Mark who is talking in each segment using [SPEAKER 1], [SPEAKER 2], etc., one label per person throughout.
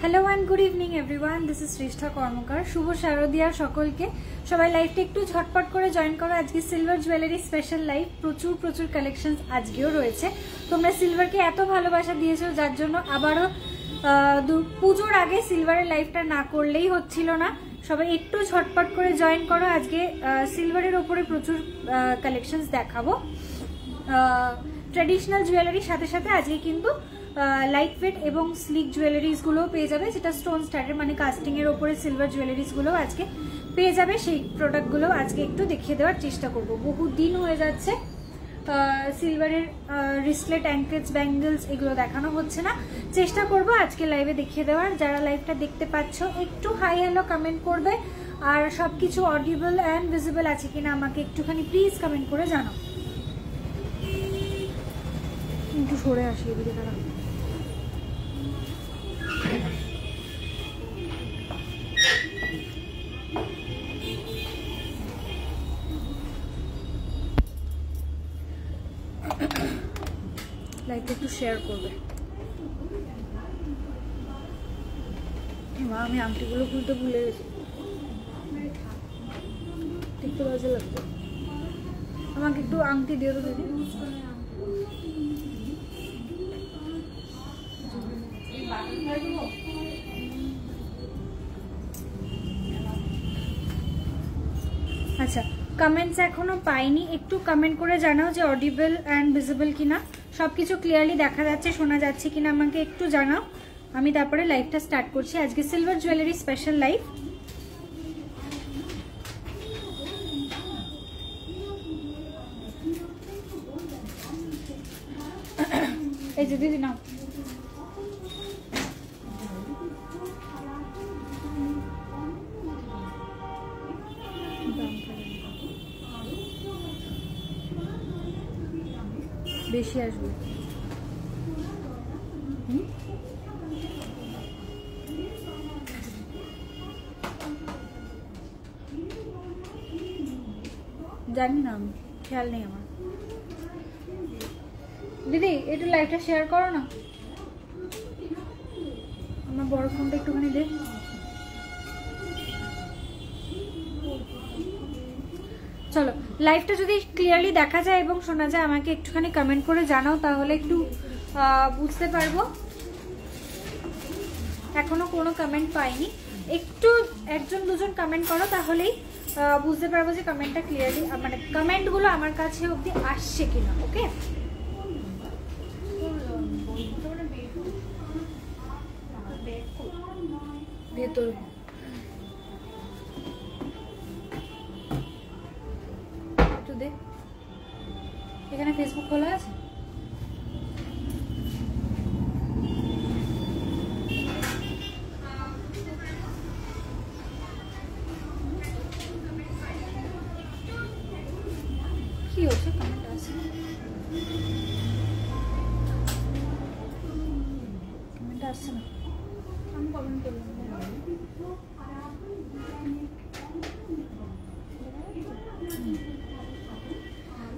[SPEAKER 1] Hello and good evening everyone, this is Srishta Karmakar. शुभ शारदिया सकलके सबाई लाइफटा एकटू झटपट करे जয়েন करो। आज के सिलভার জুয়েলারি स्पेशल लाइफ प्रचुर प्रचुर कालेक्शंस आजकेও রয়েছে। তোমরা সিলভারকে এত ভালোবাসা দিয়েছো যার জন্য আবারও পুজোর আগে সিলভারের লাইফটা না করলেই হচ্ছিল না। সবাই একটু ঝটপট করে জয়েন করো। আজকে সিলভারের উপরে প্রচুর কালেকশনস দেখাবো। ট্র্যাডিশনাল জুয়েলারির সাথে সাথে আজকে কিন্তু লাইট ওয়েট এবং স্লিক জুয়েলারিজ গুলো পেয়ে যাবে, যেটা স্টোন স্টার্টের মানে কাস্টিং এর উপরে সিলভার জুয়েলারিজ গুলো আজকে পেয়ে যাবে। সেই প্রোডাক্ট গুলো আজকে একটু দেখিয়ে দেওয়ার চেষ্টা করব। বহু দিন হয়ে যাচ্ছে সিলভারের রিসলেট, অ্যাঙ্কেলস, ব্যাঙ্গেলস এগুলো দেখানো হচ্ছে না। চেষ্টা করব আজকে লাইভে দেখিয়ে দেওয়ার। যারা লাইভটা দেখতে পাচ্ছ একটু হাই হ্যালো কমেন্ট করবে, আর সবকিছু অডিবল অ্যান্ড ভিজিবল আছে কিনা আমাকে একটুখানি প্লিজ কমেন্ট করে জানাও। একটু সরে আসি এদিকে, তারা লাইক একটু শেয়ার করবে। আমি আংটিগুলো খুলতে ভুলে গেছি, দেখতে লজ্জা লাগতো। আমাকে একটু আংটি দিয়ে তো দিদি। আচ্ছা, কমেন্টস এখনো পাইনি, একটু কমেন্ট করে জানাও যে অডিবল অ্যান্ড ভিজিবল কিনা, সবকিছু ক্লিয়ারলি দেখা যাচ্ছে, শোনা যাচ্ছে কিনা আমাকে একটু জানাও। আমি তারপরে লাইভটা স্টার্ট করছি। আজকে সিলভার জুয়েলারি স্পেশাল লাইভ। এই যে দিদি নাও, বেশি আসবে। জানি না, আমি খেয়াল নেই আমার। দিদি একটু লাইভটা শেয়ার করো না, আমার বড় ফোনটা একটুখানি দে। চলো, লাইভটা যদি ক্লিয়ারলি দেখা যায় এবং শোনা যায় আমাকে একটুখানি কমেন্ট করে জানাও, তাহলে একটু বুঝতে পারবো। এখনো কোনো কমেন্ট পাইনি, একটু একজন দুজন কমেন্ট করো, তাহলেই বুঝতে পারবো যে কমেন্টটা ক্লিয়ারলি, মানে কমেন্টগুলো আমার কাছে অবধি আসছে কিনা। ওকে, ভেতর একটু দে। এখানে ফেসবুক খোলা আছে? কি হচ্ছে? কমেন্ট আছে, কমেন্ট আসছে না। আমি কমেন্ট করলাম।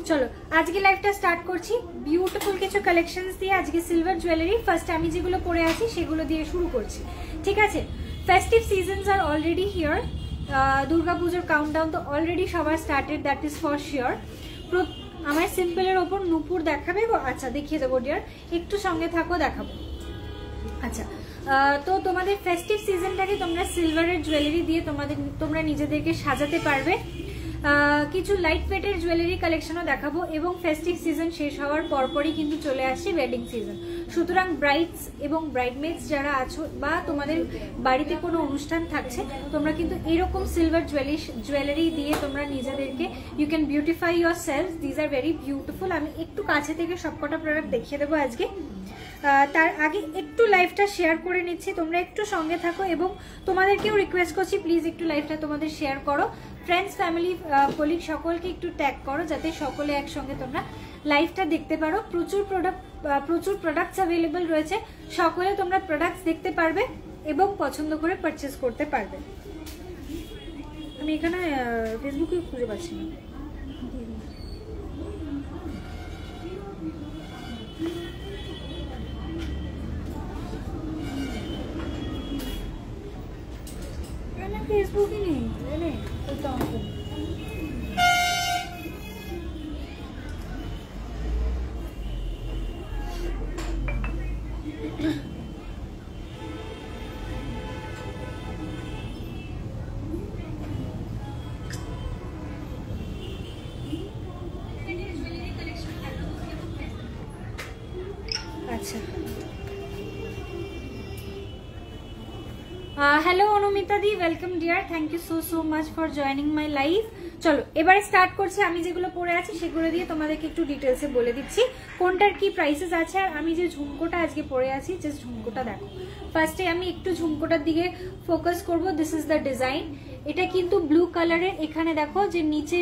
[SPEAKER 1] চলো আজকে লাইভটা স্টার্ট করছি বিউটিফুল কিছু কালেকশনস দিয়ে। আজকে সিলভার জুয়েলারি ফার্স্ট আমি যেগুলো পরে আছি সেগুলো দিয়ে শুরু করছি, ঠিক আছে? Festive seasons are already here. দুর্গাপুজোর কাউন্টডাউন তো অলরেডি সবার started, that is for sure. আমার সিম্পলের ওপর নূপুর দেখাবে। আচ্ছা, দেখিয়ে দেবো ডিয়ার, একটু সঙ্গে থাকো, দেখাবো। আচ্ছা, তো তোমাদের ফেস্টিভ সিজনটাকে তোমরা সিলভারের জুয়েলারি দিয়ে তোমরা নিজেদেরকে সাজাতে পারবে। কিছু লাইট ওয়েটের জুয়েলারি কালেকশনও দেখাবো, এবং ফেস্টিভ সিজন শেষ হওয়ার পরপরই কিন্তু চলে আসছে ওয়েডিং সিজন। সুতরাং ব্রাইডস এবং ব্রাইডমেডস যারা আছো বা তোমাদের বাড়িতে কোনো অনুষ্ঠান থাকছে, তোমরা কিন্তু এরকম সিলভার জুয়েলারি দিয়ে তোমরা নিজেদেরকে you can beautify your self. These are very beautiful. আমি একটু কাছে থেকে সবকটা প্রোডাক্ট দেখিয়ে দেবো আজকে। তার আগে একটু লাইভটা শেয়ার করে নিচ্ছি, তোমরা একটু সঙ্গে থাকো, এবং তোমাদেরকেও রিকোয়েস্ট করছি প্লিজ একটু লাইভটা তোমাদের শেয়ার করো। ফ্রেন্ডস, ফ্যামিলি, কলিগ সকলকে একটু ট্যাগ করো, যাতে সকলে একসঙ্গে তোমরা লাইভটা দেখতে পারো। প্রচুর প্রোডাক্টস অ্যাভেলেবল রয়েছে, সকলে তোমরা প্রোডাক্টস দেখতে পারবে এবং পছন্দ করে পারচেস করতে পারবে। আমি এখানে ফেসবুকে খুঁজে পাচ্ছি না। फेसबुक ही नहीं नहीं तो अच्छा hello Anumita di welcome dear thank you so much for joining my live চলো এবারে স্টার্ট করছি আমি যেগুলো পরে আছি সেগুলো দিয়ে তোমাদেরকে একটু ডিটেইলসে বলে দিচ্ছি কোনটার কি প্রাইসেস আছে আর আমি যে ঝুমকোটা আজকে পরে আছি জাস্ট ঝুমকোটা দেখো ফার্স্টে আমি একটু ঝুমকোটার দিকে ফোকাস করব দিস ইজ দ্য ডিজাইন এটা কিন্তু ব্লু কালারের এখানে দেখো যে নিচে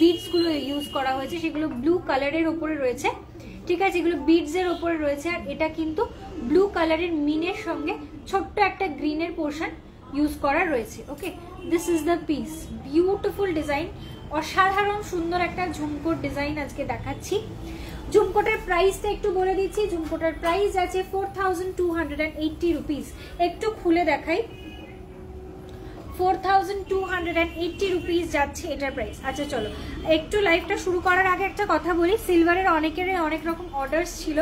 [SPEAKER 1] বিডস গুলো ইউজ করা হয়েছে সেগুলো ব্লু কালারের উপরে রয়েছে ঠিক আছে এগুলো বিডস এর উপরে রয়েছে আর এটা কিন্তু ব্লু কালারের মিনের সঙ্গে ছোট্ট একটা গ্রিনের পোর্শন ইউজ করা রয়েছে okay this is the piece beautiful design অসাধারণ সুন্দর একটা ঝুমকোর ডিজাইন আজকে দেখাচ্ছি ঝুমকোটার প্রাইসটা একটু বলে দিচ্ছি ঝুমকোটার প্রাইস আছে 4280 রুপিস একটু খুলে দেখাই 4280 রুপিস যাচ্ছে এটার প্রাইস আচ্ছা চলো একটু লাইভটা শুরু করার আগে একটা কথা বলি সিলভারের অনেকেরই অনেক রকম অর্ডারস ছিল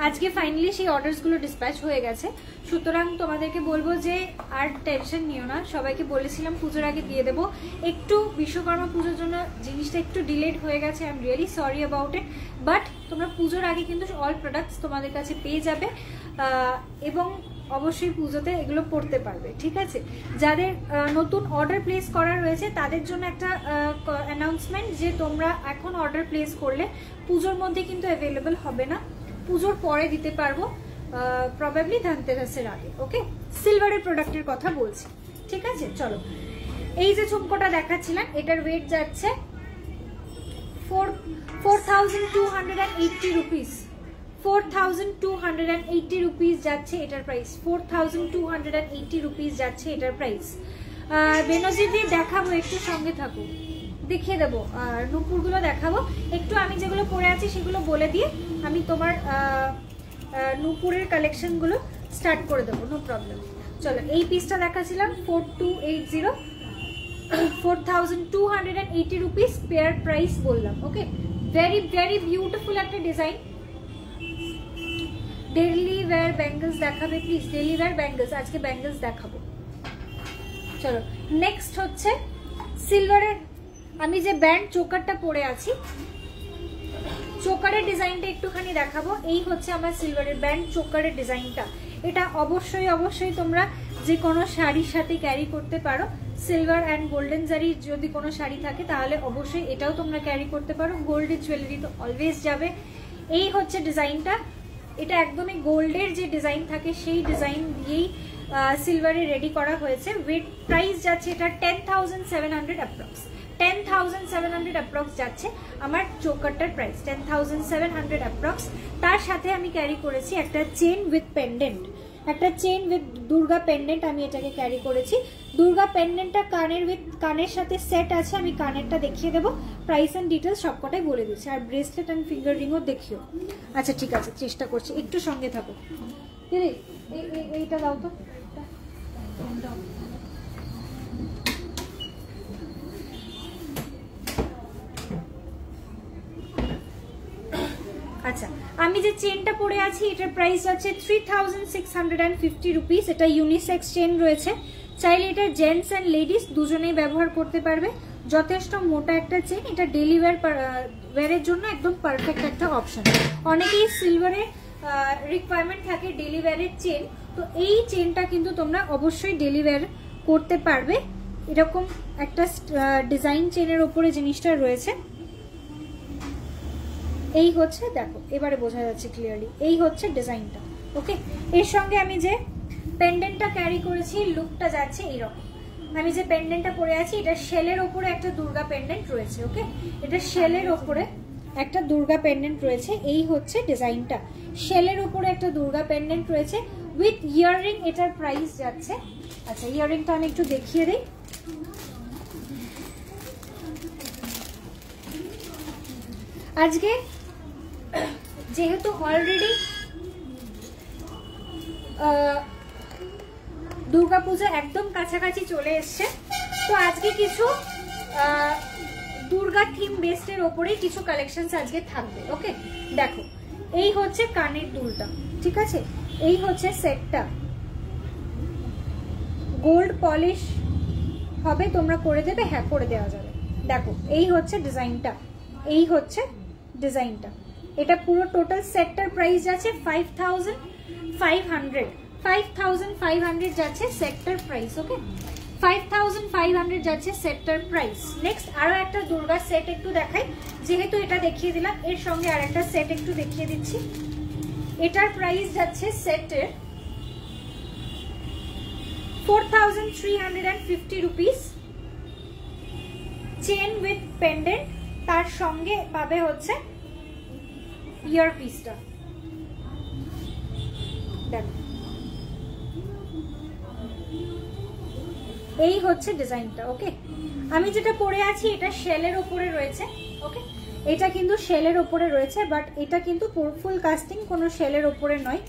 [SPEAKER 1] আজকে ফাইনালি সেই অর্ডারসগুলো ডিসপ্যাচ হয়ে গেছে সুতরাং তোমাদেরকে বলবো যে আর টেনশন নিও না সবাইকে বলেছিলাম পুজোর আগে দিয়ে দেবো একটু বিশ্বকর্মা পুজোর জন্য জিনিসটা একটু ডিলেড হয়ে গেছে I am really sorry about it but তোমরা পুজোর আগে কিন্তু অল প্রোডাক্টস তোমাদের কাছে পেয়ে যাবে এবং অবশ্যই পুজোতে এগুলো পড়তে পারবে ঠিক আছে যাদের নতুন অর্ডার প্লেস করা রয়েছে তাদের জন্য একটা অ্যানাউন্সমেন্ট যে তোমরা এখন অর্ডার প্লেস করলে পুজোর মধ্যে কিন্তু অ্যাভেলেবল হবে না পুজোর পরে দিতে পারবো প্রবাবলি ধনতেরাসের আগে ওকে সিলভারের প্রোডাক্টের কথা বলছি ঠিক আছে চলো এই যে ঝুমকোটা দেখাচ্ছিলাম এটার ওয়েট যাচ্ছে 4280 রুপিস 4280 রুপিস যাচ্ছে এটার প্রাইস 4280 রুপিস যাচ্ছে এটার প্রাইস বেনজি দিয়ে দেখাবো একটু সঙ্গে থাকো দেখিয়ে দেবো আর নুপুরগুলো দেখাবো একটু আমি যেগুলো পরে আছি সেগুলো বলে দিয়ে আমি তোমার নুপুরের কালেকশনগুলো স্টার্ট করে দেবো নো প্রবলেম চলো এই পিসটা দেখাচ্ছিলাম 4280 রুপিস পেয়ার প্রাইস বললাম ওকে ভেরি ভেরি বিউটিফুল একটা ডিজাইন ডেইলি ওয়্যার ব্যাঙ্গলস দেখাবে প্লিজ ডেইলি ওয়্যার ব্যাঙ্গলস আজকে ব্যাঙ্গলস দেখাবো চলো নেক্সট হচ্ছে সিলভারের আমি যে ব্যান্ড চোকারটা পরে আছি চোকারের ডিজাইনটা একটুখানি দেখাবো এই হচ্ছে আমার সিলভারের ব্যান্ড চোকারের ডিজাইনটা এটা অবশ্যই অবশ্যই তোমরা যে কোনো শাড়ির সাথে ক্যারি করতে পারো সিলভার অ্যান্ড গোল্ডেন জারি যদি কোনো শাড়ি থাকে তাহলে অবশ্যই এটাও তোমরা ক্যারি করতে পারো গোল্ডের জুয়েলারি তো অলওয়েজ যাবে এই হচ্ছে ডিজাইনটা এটা একদমই গোল্ডের যে ডিজাইন থাকে সেই ডিজাইন দিয়েই সিলভারে রেডি করা হয়েছে ওয়েট প্রাইস যাচ্ছে এটা 10,700 অ্যাপ্রক্স 10,700 অ্যাপ্রক্স যাচ্ছে আমার চোকারটার প্রাইস 10,700 অ্যাপ্রক্স তার সাথে আমি ক্যারি করেছি একটা চেন উইথ পেন্ডেন্ট একটা চেন উইথ দুর্গা পেন্ডেন্ট আমি এটাকে ক্যারি করেছি দুর্গা পেন্ডেন্টটা কানের সাথে সেট আছে আমি কানেরটা দেখিয়ে দেবো প্রাইস এন্ড ডিটেলস সবকটাই বলে দিচ্ছি আর ব্রেসলেট এন্ড ফিঙ্গার রিংও দেখিও আচ্ছা ঠিক আছে চেষ্টা করছি একটু সঙ্গে থাকো এইটা দাও তো আচ্ছা আমি যে চেনটা পরে আছি এটার প্রাইস আছে 3650 রুপিস এটা ইউনিসেক্স চেন রয়েছে চাইলে এটা জেন্টস এন্ড লেডিস দুজনেই ব্যবহার করতে পারবে যথেষ্ট মোটা একটা চেন এটা ডেইলি ওয়্যারের জন্য একদম পারফেক্ট একটা অপশন অনেকেই সিলভারের রিকোয়ারমেন্ট থাকে ডেইলি ওয়্যারের চেন তো এই চেনটা কিন্তু তোমরা অবশ্যই ডেইলি ওয়্যার করতে পারবে এরকম একটা ডিজাইন চেনের উপরে জিনিসটা রয়েছে এই হচ্ছে দেখো এবারে বোঝা যাচ্ছে ক্লিয়ারলি এই হচ্ছে ডিজাইনটা ওকে এর সঙ্গে আমি যে পেন্ডেন্টটা ক্যারি করেছি লুকটা যাচ্ছে এইরকম আমি যে পেন্ডেন্টটা পরে আছি এটা শেলের উপরে একটা দুর্গা পেন্ডেন্ট রয়েছে ওকে এটা শেলের উপরে একটা দুর্গা পেন্ডেন্ট রয়েছে এই হচ্ছে ডিজাইনটা শেলের উপরে একটা দুর্গা পেন্ডেন্ট রয়েছে উইথ ইয়াররিং এটার প্রাইস যাচ্ছে আচ্ছা ইয়াররিংটা আমি একটু দেখিয়ে দিই আজকে যেহেতু অলরেডি দুর্গাপূজা একদম কাছাকাছি চলে এসছে, তো আজকে কিছু দুর্গা থিম বেস্টের ওপরেই কিছু কালেকশনস আজকে থাকবে। ওকে, দেখো এই হচ্ছে কানের দুলটা, ঠিক আছে, এই হচ্ছে সেটটা, গোল্ড পলিশ হবে, তোমরা করে দেবে? হ্যাঁ করে দেওয়া যাবে। দেখো এই হচ্ছে ডিজাইনটা, এই হচ্ছে ডিজাইনটা, এটা পুরো টোটাল সেটটার প্রাইস যাচ্ছে 5500 যাচ্ছে সেটটার প্রাইস। ওকে, 5500 যাচ্ছে সেটটার প্রাইস। নেক্সট আরো একটা দুর্গা সেট একটু দেখাই, যেহেতু এটা দেখিয়ে দিলাম এর সঙ্গে আর একটা সেট একটু দেখিয়ে দিচ্ছি। এটার প্রাইস যাচ্ছে সেটের 4350 রুপিস, চেন উইথ পেন্ডেন্ট, তার সঙ্গে পাবে হচ্ছে ইয়ার পিসটা। দেখো এই হচ্ছে ডিজাইনটা। ওকে, আমি যেটা পরে আছি এটা শেলের ওপরে রয়েছে। ওকে, এটা কিন্তু শেলের ওপরে রয়েছে, বাট এটা কিন্তু ফুল কাস্টিং, কোনো শেলের ওপরে নয়।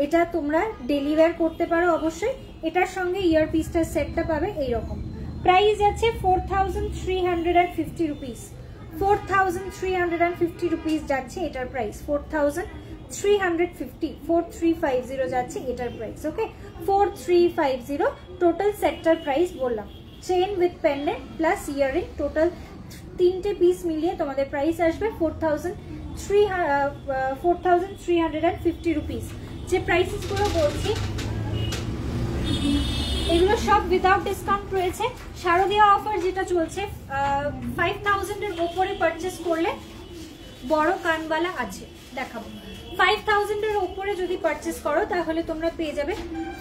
[SPEAKER 1] এটা তোমরা ডেলি ওয়্যার করতে পারো অবশ্যই। এটার সঙ্গে ইয়ার পিসটার সেটটা পাবে এইরকম। প্রাইস আছে 4350 রুপিস, 4350 রুপিস যাচ্ছে এটার প্রাইস, 4350 যাচ্ছে এটার প্রাইস। ওকে, 4350 টোটাল সেটটার প্রাইস বললাম। Chain with pendant plus earring, total 3টে পিস মিলিয়ে তোমাদের প্রাইস আসবে 4350 রুপিস। যে প্রাইসেস গুলো বলছি এগুলো সব উইদাউট ডিসকাউন্ট রয়েছে। শারদীয়া অফার যেটা চলছে, 5000 এর উপরে পারচেস করলে বড় কানবালা আছে, দেখাবো। 5000 এর উপরে যদি পারচেস করো তাহলে তোমরা পেয়ে যাবে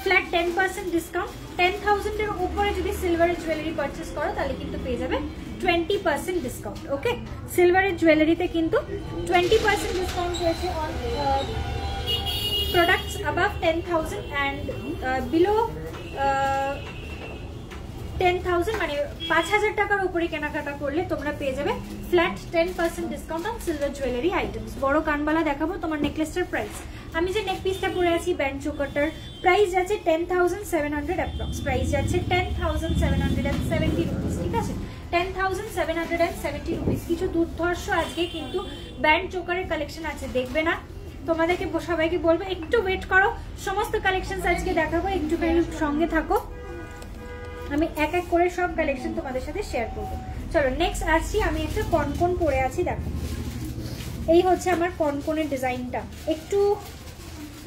[SPEAKER 1] ফ্ল্যাট 10% ডিসকাউন্ট। 10000 এর উপরে যদি সিলভারের জুয়েলারি পারচেস করো তাহলে কিন্তু পেয়ে যাবে 20% ডিসকাউন্ট। ওকে, সিলভারের জুয়েলারিতে কিন্তু 20% ডিসকাউন্ট রয়েছে on products above 10,000 and below 10,000 মানে 5000 টাকার উপরে কেনাকাটা করলে তোমরা পেয়ে যাবে flat 10% discount on silver jewellery items. বড় কানবালা দেখাবো। তোমার নেকলেসটার প্রাইস, আমি যে নেক পিসটা পরে আছি ব্যান্ড চোকারটার প্রাইস যাচ্ছে 10,700 অ্যাপ্রক্স, প্রাইস যাচ্ছে 10,770 রুপিস। ঠিক আছে, 10,770 রুপিস। কিছু দুর্ধর্ষ আজকে কিন্তু ব্যান্ড চোকারের কালেকশন আছে, দেখবে না? তোমাদেরকে সবাইকে বলবো একটু ওয়েট করো, সমস্ত কালেকশন আজকে দেখাবো, একটুখানি সঙ্গে থাকো, আমি এক এক করে সব কালেকশন তোমাদের সাথে শেয়ার করবো। চলো নেক্সট আসছি, আমি একটা কনকন পরে আছি, দেখো এই হচ্ছে আমার কনকনের ডিজাইনটা। একটু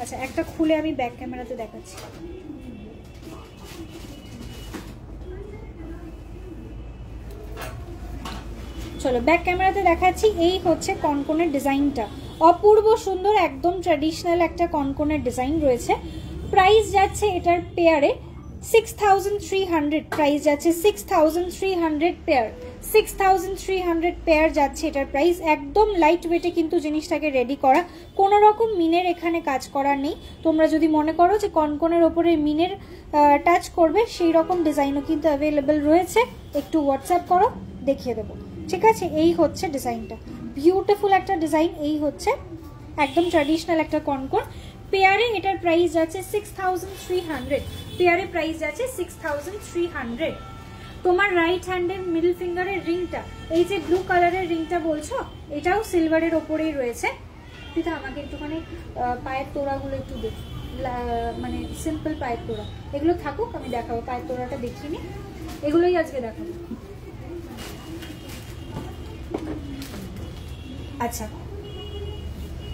[SPEAKER 1] আচ্ছা একটা খুলে আমি ব্যাক ক্যামেরাতে দেখাচ্ছি। চলো ব্যাক ক্যামেরাতে দেখাচ্ছি। এই হচ্ছে কনকনের ডিজাইনটা, অপূর্ব সুন্দর, একদম ট্র্যাডিশনাল একটা কনকনের ডিজাইন রয়েছে। প্রাইস যাচ্ছে এটার পেয়ারে 6300, প্রাইস যাচ্ছে 6300 পেয়ার, 6300 পেয়ার যাচ্ছে এটার প্রাইস। একদম লাইট ওয়েটে কিন্তু জিনিসটাকে রেডি করা, কোনো রকম মিনের এখানে কাজ করা নেই। তোমরা যদি মনে করো যে কনকনের ওপরে মিনের টাচ করবে, সেই রকম ডিজাইনও কিন্তু অ্যাভেলেবেল রয়েছে। একটু হোয়াটসঅ্যাপ করো, দেখিয়ে দেবো। ঠিক আছে, এই হচ্ছে ডিজাইনটা, বিউটিফুল একটা ডিজাইন। এই হচ্ছে একদম ট্র্যাডিশনাল একটা কনকন। পেয়ারে এটার প্রাইস যাচ্ছে 6300, পেয়ারে প্রাইস যাচ্ছে 6300। তোমার রাইট হ্যান্ডের মিডল ফিঙ্গারের রিংটা, এই যে ব্লু কালারের রিংটা বলছো, এটাও সিলভারের ওপরেই রয়েছে। পিতা আমাকে একটুখানি পায়ের তোড়াগুলো একটু দেখ, মানে সিম্পল পায়ের তোড়া এগুলো থাকুক, আমি দেখাবো। পায়ের তোড়াটা দেখিনি, এগুলোই আজকে দেখাবো। আচ্ছা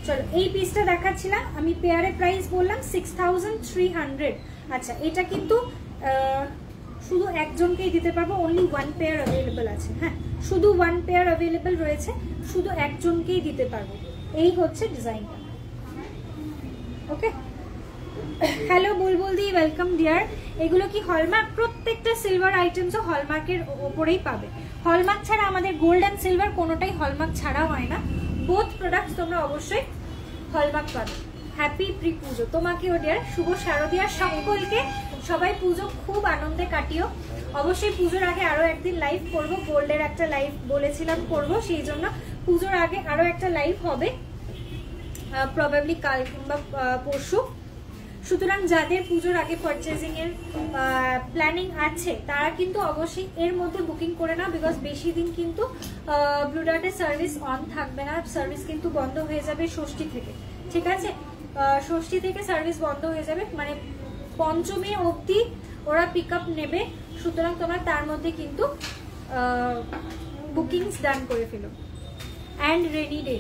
[SPEAKER 1] চলো এই পিসটা দেখাচ্ছিলাম আমি, পেয়ারে প্রাইস বললাম 6300। আচ্ছা এটা কিন্তু শুধু একজনকেই দিতে পারবো, অনলি ওয়ান পেয়ার অ্যাভেলেবেল আছে। হ্যাঁ, শুধু ওয়ান পেয়ার অ্যাভেলেবেল রয়েছে, শুধু একজনকেই দিতে পারবো। এই হচ্ছে ডিজাইনটা। ওকে, হ্যালো বুলবুল দি, ওয়েলকাম ডিয়ার। এগুলো কি হলমার্ক? প্রত্যেকটা সিলভার আইটেমসও হলমার্কের ওপরেই পাবে। হলমার্ক ছাড়া আমাদের গোল্ড অ্যান্ড সিলভার কোনোটাই হলমার্ক ছাড়া হয় না। বোথ প্রোডাক্টস তোমরা অবশ্যই হলমার্ক পাবে। হ্যাপি প্রি পুজো তোমাকেও ডিয়ার, শুভ শারদীয়া সকলকে। সবাই পুজো খুব আনন্দে কাটিও। অবশ্যই পুজোর আগে আরো একদিন লাইভ করবো, গোল্ডের একটা লাইভ বলেছিলাম করবো, সেই জন্য পুজোর আগে আরো একটা লাইভ হবে, প্রবাবলি কাল কিংবা পরশু। সুতরাং যাদের পুজোর আগে পারচেজিং এর প্ল্যানিং আছে তারা কিন্তু অবশ্যই এর মধ্যে বুকিং করে নাও, বিকজ বেশি দিন কিন্তু ব্লু ডার্টের সার্ভিস অন থাকবে না, সার্ভিস কিন্তু বন্ধ হয়ে যাবে ষষ্ঠী থেকে। ঠিক আছে, ষষ্ঠী থেকে সার্ভিস বন্ধ হয়ে যাবে, মানে পঞ্চমী অবধি ওরা পিক আপ নেবে। সুতরাং তোমার তার মধ্যে কিন্তু বুকিংস ডান করে ফেলো। অ্যান্ড রেনি ডে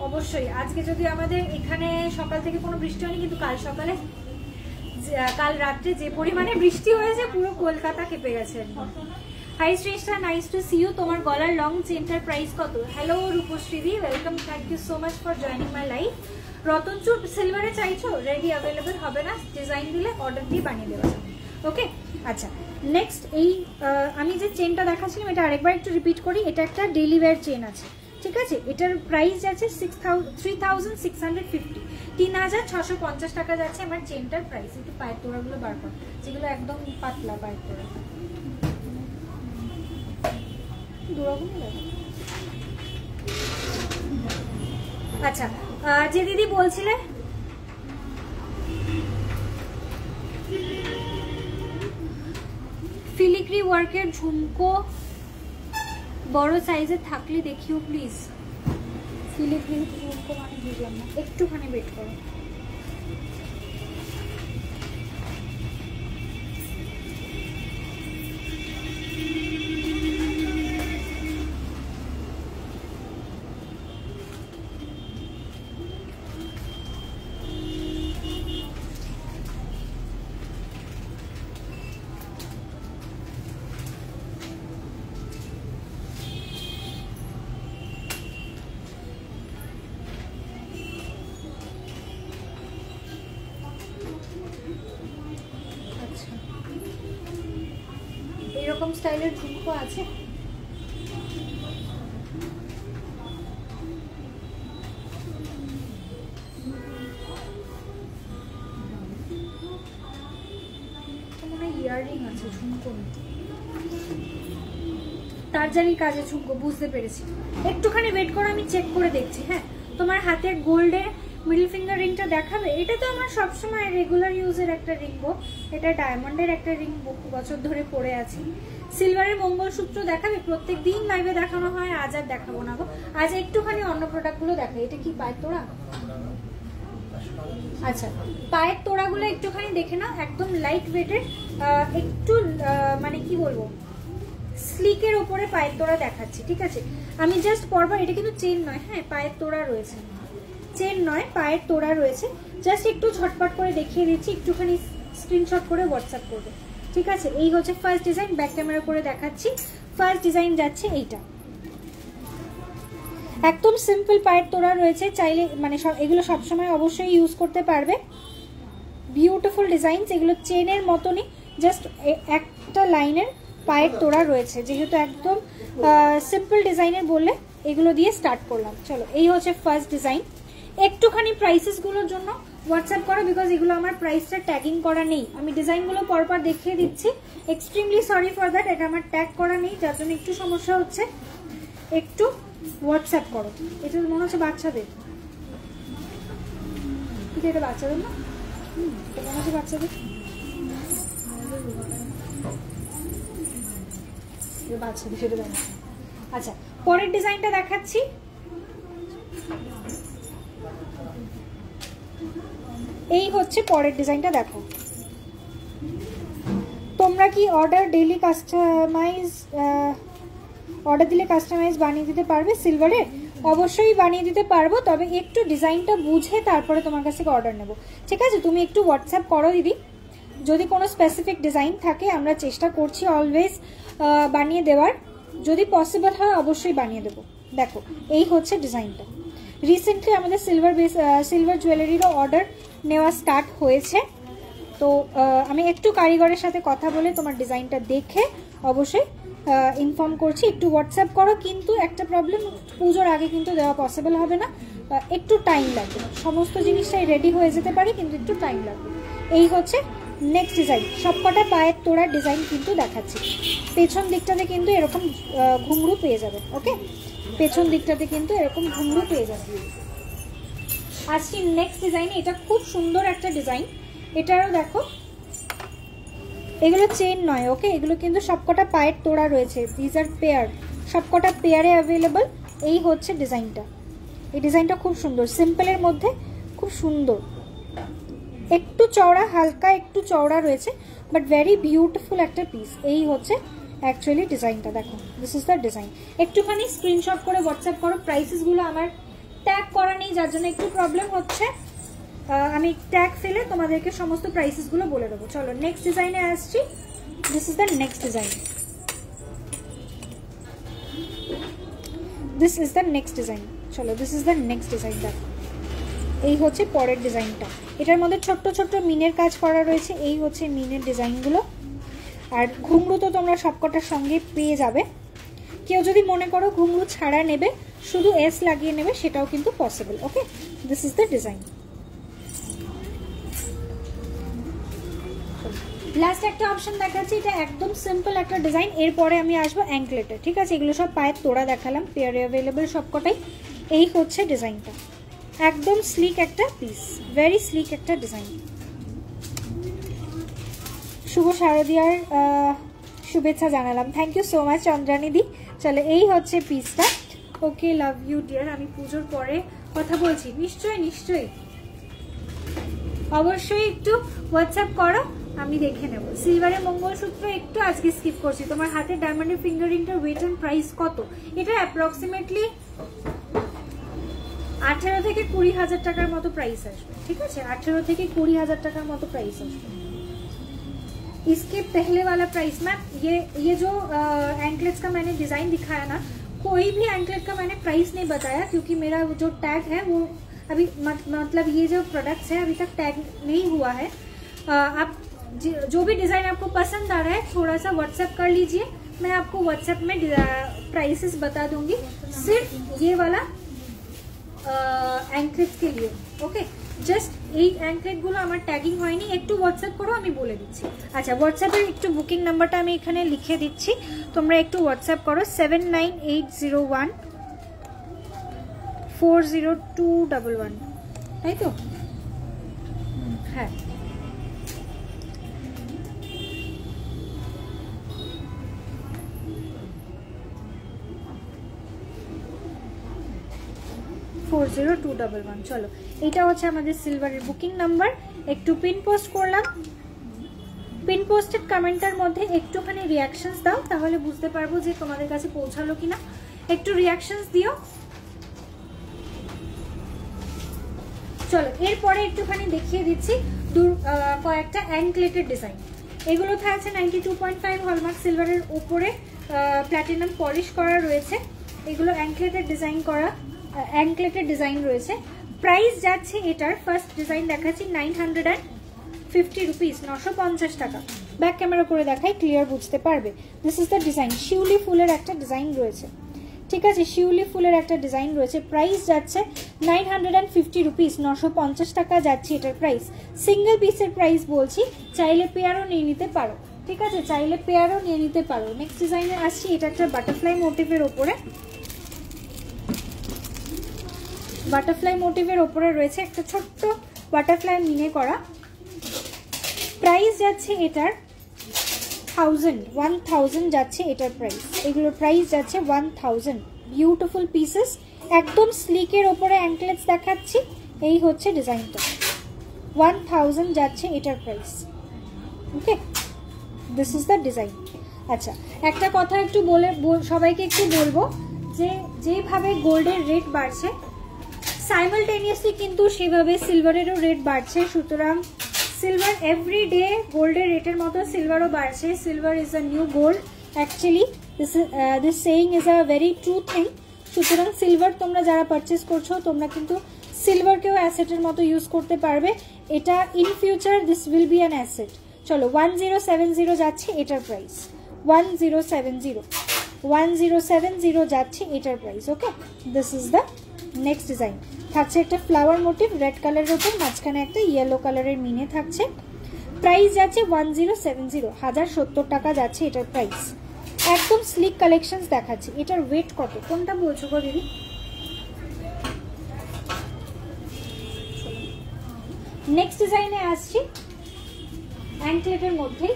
[SPEAKER 1] অবশ্যই, আজকে যদি আমাদের এখানে সকাল থেকে কোনো বৃষ্টি হয়নি, কিন্তু কাল রাত্রে যে পরিমাণে বৃষ্টি হয়েছে পুরো কলকাতা কেঁপে গেছে একদম। Hi Shreshtha, nice to see you. তোমার গলার লং চেনটার প্রাইস কত? হ্যালো রূপশ্রীদি, welcome, thank you so much for joining my life. রতনচুর সিলভারে চাইছো? রেডি অ্যাভেলেবেল হবে না, ডিজাইন দিলে অর্ডার দিয়ে বানিয়ে দেওয়া যাবে। ওকে, আচ্ছা নেক্সট এই আমি যে চেনটা দেখাচ্ছিলাম এটা আরেকবার একটু রিপিট করি। এটা একটা ডেইলি ওয়্যার চেন আছে, ঠিক আছে। এটার প্রাইস আছে 3650, 3650 টাকা যাচ্ছে আমার চেনটার প্রাইস। একটু পায়ের তোড়াগুলো বার কর, যেগুলো একদম পাতলা পায়ের তোড়া। আচ্ছা, যে দিদি বলছিলে ফিলিগ্রি ওয়ার্কের ঝুমকো বড় সাইজে থাকলে দেখিও প্লিজ। ফিলিগ্রি ঝুমকো মানে বুঝলাম না, একটুখানি ওয়েট করো। এরকম স্টাইলের ঝুমকো আছে। ইয়াররিং আছে, ঝুমকো তারজারির কাজে ঝুমকো, বুঝতে পেরেছি। একটুখানি ওয়েট করো, আমি চেক করে দেখছি। হ্যাঁ, তোমার হাতের গোল্ডের মিডল ফিঙ্গার রিংটা দেখাবে? এটা তো আমার সবসময় রেগুলার ইউজের একটা রিং গো, এটা ডায়মন্ডের একটা রিং, বছর ধরে পরে আছি। সিলভারের মঙ্গলসূত্র দেখাবে? প্রত্যেক দিন লাইভে দেখানো হয়, আজ আর দেখাবো না গো। আজ একটুখানি অন্য প্রোডাক্টগুলো দেখাই। এটা কি পায়ের তোড়া? আচ্ছা, পায়ের তোড়াগুলো একটুখানি দেখে নাও, একদম লাইট ওয়েটের, একটু মানে কি বলবো স্লিকের ওপরে পায়ের তোড়া দেখাচ্ছি। ঠিক আছে, আমি জাস্ট পরবার, এটা কিন্তু চেন নয়, হ্যাঁ পায়ের তোড়া রয়েছে, চেন নয় পায়ের তোড়া রয়েছে। জাস্ট একটু ঝটপট করে দেখিয়ে দিচ্ছি, একটুখানি স্ক্রিনশট করে হোয়াটসঅ্যাপ করবে। ঠিক আছে, এই হচ্ছে ফার্স্ট ডিজাইন, ব্যাক ক্যামেরা করে দেখাচ্ছি। ফার্স্ট ডিজাইন যাচ্ছে এইটা, একদম সিম্পল পায়ের তোড়া রয়েছে, চাইলে মানে এগুলো সবসময় অবশ্যই ইউজ করতে পারবে। বিউটিফুল ডিজাইন, এগুলো চেনের মতনই, জাস্ট একটা লাইনের পায়ের তোড়া রয়েছে। যেহেতু একদম সিম্পল ডিজাইনের বললে এগুলো দিয়ে স্টার্ট করলাম। চলো, এই হচ্ছে ফার্স্ট ডিজাইন। একটুখানি প্রাইসেসগুলোর জন্য হোয়াটসঅ্যাপ করো, বিকজ এগুলো আমার প্রাইসটা ট্যাগিং করা নেই। আমি ডিজাইনগুলো পরপর দেখিয়ে দিচ্ছি, এক্সট্রিমলি সরি ফর দ্যাট, এটা আমার ট্যাগ করা নেই, যার জন্য একটু সমস্যা হচ্ছে। একটু হোয়াটসঅ্যাপ করো। এটা মনে হচ্ছে বাচ্চাদের, ঠিক আছে, এটা বাচ্চাদের না, এটা মনে হচ্ছে বাচ্চাদের, বাচ্চাদের সেটা দেখাচ্ছি। আচ্ছা, পরের ডিজাইনটা দেখাচ্ছি। এই হচ্ছে পরের ডিজাইনটা, দেখো। তোমরা কি অর্ডার ডেইলি কাস্টমাইজ অর্ডার দিলে কাস্টমাইজ বানিয়ে দিতে পারবে সিলভারে? অবশ্যই বানিয়ে দিতে পারবো, তবে একটু ডিজাইনটা বুঝে তারপরে তোমার কাছ থেকে অর্ডার নেব। ঠিক আছে, তুমি একটু হোয়াটসঅ্যাপ করো দিদি, যদি কোনো স্পেসিফিক ডিজাইন থাকে আমরা চেষ্টা করছি অলওয়েজ বানিয়ে দেওয়ার, যদি পসিবল হয় অবশ্যই বানিয়ে দেবো। দেখো, এই হচ্ছে ডিজাইনটা। রিসেন্টলি আমাদের সিলভার জুয়েলারিরও অর্ডার নেওয়া স্টার্ট হয়েছে, তো আমি একটু কারিগরের সাথে কথা বলে তোমার ডিজাইনটা দেখে অবশ্যই ইনফর্ম করছি। একটু হোয়াটসঅ্যাপ করো, কিন্তু একটা প্রবলেম, পুজোর আগে কিন্তু দেওয়া পসিবল হবে না, একটু টাইম লাগবে। সমস্ত জিনিসটাই রেডি হয়ে যেতে পারে, কিন্তু একটু টাইম লাগবে। এই হচ্ছে নেক্সট ডিজাইন, সবকটা পায়ের তোড়ার ডিজাইন কিন্তু দেখাচ্ছি। পেছন দিকটাতে কিন্তু এরকম ঘুঙরু পেয়ে যাবে। ওকে, পেছন দিকটাতে কিন্তু এরকম ঘুঙরু পেয়ে যাবে। আসছি নেক্সট ডিজাইনে, এটা খুব সুন্দর একটা ডিজাইন, এটারও দেখো, এগুলো চেন নয়, ওকে, এগুলো কিন্তু সবকটা পায়ের তোড়া রয়েছে, দিস আর পেয়ার, সবকটা পেয়ারে অ্যাভেলেবল। এই হচ্ছে ডিজাইনটা, এই ডিজাইনটা খুব সুন্দর, সিম্পলের মধ্যে খুব সুন্দর, একটু চওড়া, হালকা একটু চওড়া রয়েছে, বাট ভেরি বিউটিফুল একটা পিস। এই হচ্ছে অ্যাকচুয়ালি ডিজাইনটা, দেখো দিস ইজ দ্য ডিজাইন। একটুখানি স্ক্রিনশট করে হোয়াটসঅ্যাপ করো। প্রাইসেসগুলো আমার ট্যাগ করা নেই, যার জন্য একটু প্রবলেম হচ্ছে, আমি ট্যাগ ফেলে তোমাদেরকে সমস্ত প্রাইসেসগুলো বলে দেবো। চলো নেক্সট ডিজাইনে আসছি, this is the next design, this is the next design. চলো this is the next design, দেখো এই হচ্ছে পরের ডিজাইনটা, এটার মধ্যে ছোট্ট ছোট্ট মিনের কাজ করা রয়েছে। এই হচ্ছে মিনের ডিজাইনগুলো, আর ঘুঙরু তো তোমরা সবকটার সঙ্গে পেয়ে যাবে। কেউ যদি মনে করো ঘুঙরু ছাড়া নেবে, শুধু এস লাগিয়ে নেবে, সেটাও কিন্তু possible. Okay, this is the design. Last একটা অপশন দেখাচ্ছি, এটা একদম সিম্পল একটা ডিজাইন। এরপরে আমি আসবো অ্যাঙ্কলেটে, ঠিক আছে? এগুলো সব পায়ের তোড়া দেখালাম, পেয়ারে অ্যাভেলেবেল সবকটাই। এই হচ্ছে ডিজাইনটা, একদম স্লিক একটা পিস, ভেরি স্লিক একটা ডিজাইন। শুভ শারদিয়ার শুভেচ্ছা জানালাম, থ্যাংক ইউ সো মাচ চন্দ্রানিদি। চলো এই হচ্ছে পিসটা। ওকে, লাভ ইউ ডিয়ার। আমি পুজোর পরে কথা বলছি, নিশ্চয়ই নিশ্চয়ই, অবশ্যই একটু হোয়াটসঅ্যাপ করো, আমি দেখে নেব। সিলভারের মঙ্গলসূত্র একটু আজকে স্কিপ করছি। তোমার হাতে ডায়মন্ডের ফিঙ্গারিংটার ওয়েট এন্ড প্রাইস কত? এটা অ্যাপ্রক্সিমেটলি 18 থেকে 20,000 টাকার মতো প্রাইস আসবে, ঠিক আছে? 18 থেকে 20,000 টাকার মতো প্রাইস আসবে। इसके पहले वाला प्राइस मैम, ये जो एंकलेट्स का मैंने डिजाइन दिखाया ना, कोई भी एंकलेट का मैंने प्राइस नहीं बताया, क्योंकि मेरा जो टैग है वो अभी मतलब ये जो प्रोडक्ट्स है अभी तक टैग नहीं हुआ है। आप जो भी डिजाइन आपको पसंद आ रहा है थोड़ा सा व्हाट्सएप कर लीजिए, मैं आपको व्हाट्सएप में प्राइसेस बता दूंगी, सिर्फ ये वाला एंकलेट्स के लिए। ओके, জাস্ট এই অ্যাঙ্কলেটগুলো আমার ট্যাগিং হয়নি, একটু হোয়াটসঅ্যাপ করো, আমি বলে দিচ্ছি। আচ্ছা, হোয়াটসঅ্যাপের একটু বুকিং নাম্বারটা আমি এখানে লিখে দিচ্ছি, তোমরা একটু হোয়াটসঅ্যাপ করো 7980140211, তাই তো? হ্যাঁ, চলো এটা হচ্ছে আমাদের সিলভারের বুকিং নাম্বার। একটু পিন পোস্ট করলাম, পিন পোস্টেড কমেন্টের মধ্যে একটুখানি রিয়াকশনস দাও, তাহলে বুঝতে পারবো যে তোমাদের কাছে পৌঁছালো কিনা। একটু রিয়াকশনস দিও। চলো এরপরে একটুখানি দেখিয়ে দিচ্ছি কয়েকটা অ্যাঙ্কলেটের ডিজাইন। এগুলো থাকছে 92.5 হলমার্ক সিলভারের উপরে প্ল্যাটিনাম পলিশ করা রয়েছে। এগুলো অ্যাঙ্কলেটের ডিজাইন করা, অ্যাঙ্কলেটের ডিজাইন রয়েছে। প্রাইস যাচ্ছে এটার, ফার্স্ট ডিজাইন দেখাচ্ছি 950 রুপিস, 950 টাকা। ব্যাক ক্যামেরা করে দেখাই, ক্লিয়ার বুঝতে পারবে। দিস ইজ দ্য ডিজাইন, শিউলি ফুলের একটা ডিজাইন রয়েছে, ঠিক আছে? শিউলি ফুলের একটা ডিজাইন রয়েছে। প্রাইস যাচ্ছে 950 রুপিস, 950 টাকা যাচ্ছে এটার প্রাইস। সিঙ্গেল পিসের প্রাইস বলছি, চাইলে পেয়ারও নিয়ে নিতে পারো, ঠিক আছে? চাইলে পেয়ারও নিয়ে নিতে পারো। নেক্সট ডিজাইনে আসছি, এটা একটা বাটারফ্লাই মোটিভের ওপরে, বাটারফ্লাই মোটিভের ওপরে রয়েছে একটা ছোট্ট বাটারফ্লাই মিনে করা। প্রাইস যাচ্ছে এটার 1000 যাচ্ছে এটার প্রাইস। এগুলোর প্রাইস যাচ্ছে 1000। বিউটিফুল পিসেস, একদম স্লিকের ওপরে অ্যাঙ্কলেটস দেখাচ্ছি। এই হচ্ছে ডিজাইনটা, 1000 যাচ্ছে এটার price. Okay, this is the design. আচ্ছা, একটা কথা একটু বলে সবাইকে একটু বলবো, যে যেভাবে গোল্ডের রেট বাড়ছে সাইমালটেনিয়াসলি কিন্তু সেভাবে সিলভারেরও রেট বাড়ছে। সুতরাং সিলভার এভরি ডে গোল্ডের রেটের মতো সিলভারও বাড়ছে। Silver is a new gold, actually this saying is a very true thing. সুতরাং সিলভার তোমরা যারা পারচেস করছো, তোমরা কিন্তু সিলভারকেও অ্যাসেটের মতো ইউজ করতে পারবে। এটা in future this will be an asset. চলো 1070 যাচ্ছে এটার প্রাইস, 1070 যাচ্ছে এটার price. Okay, this is the next design. থাকছে একটা ফ্লাওয়ার মোটিভ রেড কালারের ওপর, মাঝখানে একটা ইয়েলো কালারের মিনে থাকছে। প্রাইস যাচ্ছে 1070, 1070 টাকা যাচ্ছে এটার প্রাইস। একদম স্লিক কালেকশন দেখাচ্ছে। এটার ওয়েট কত, কোনটা বলছো গো দিদি? নেক্সট ডিজাইনে আসছি, অ্যাঙ্কলেটের মধ্যেই।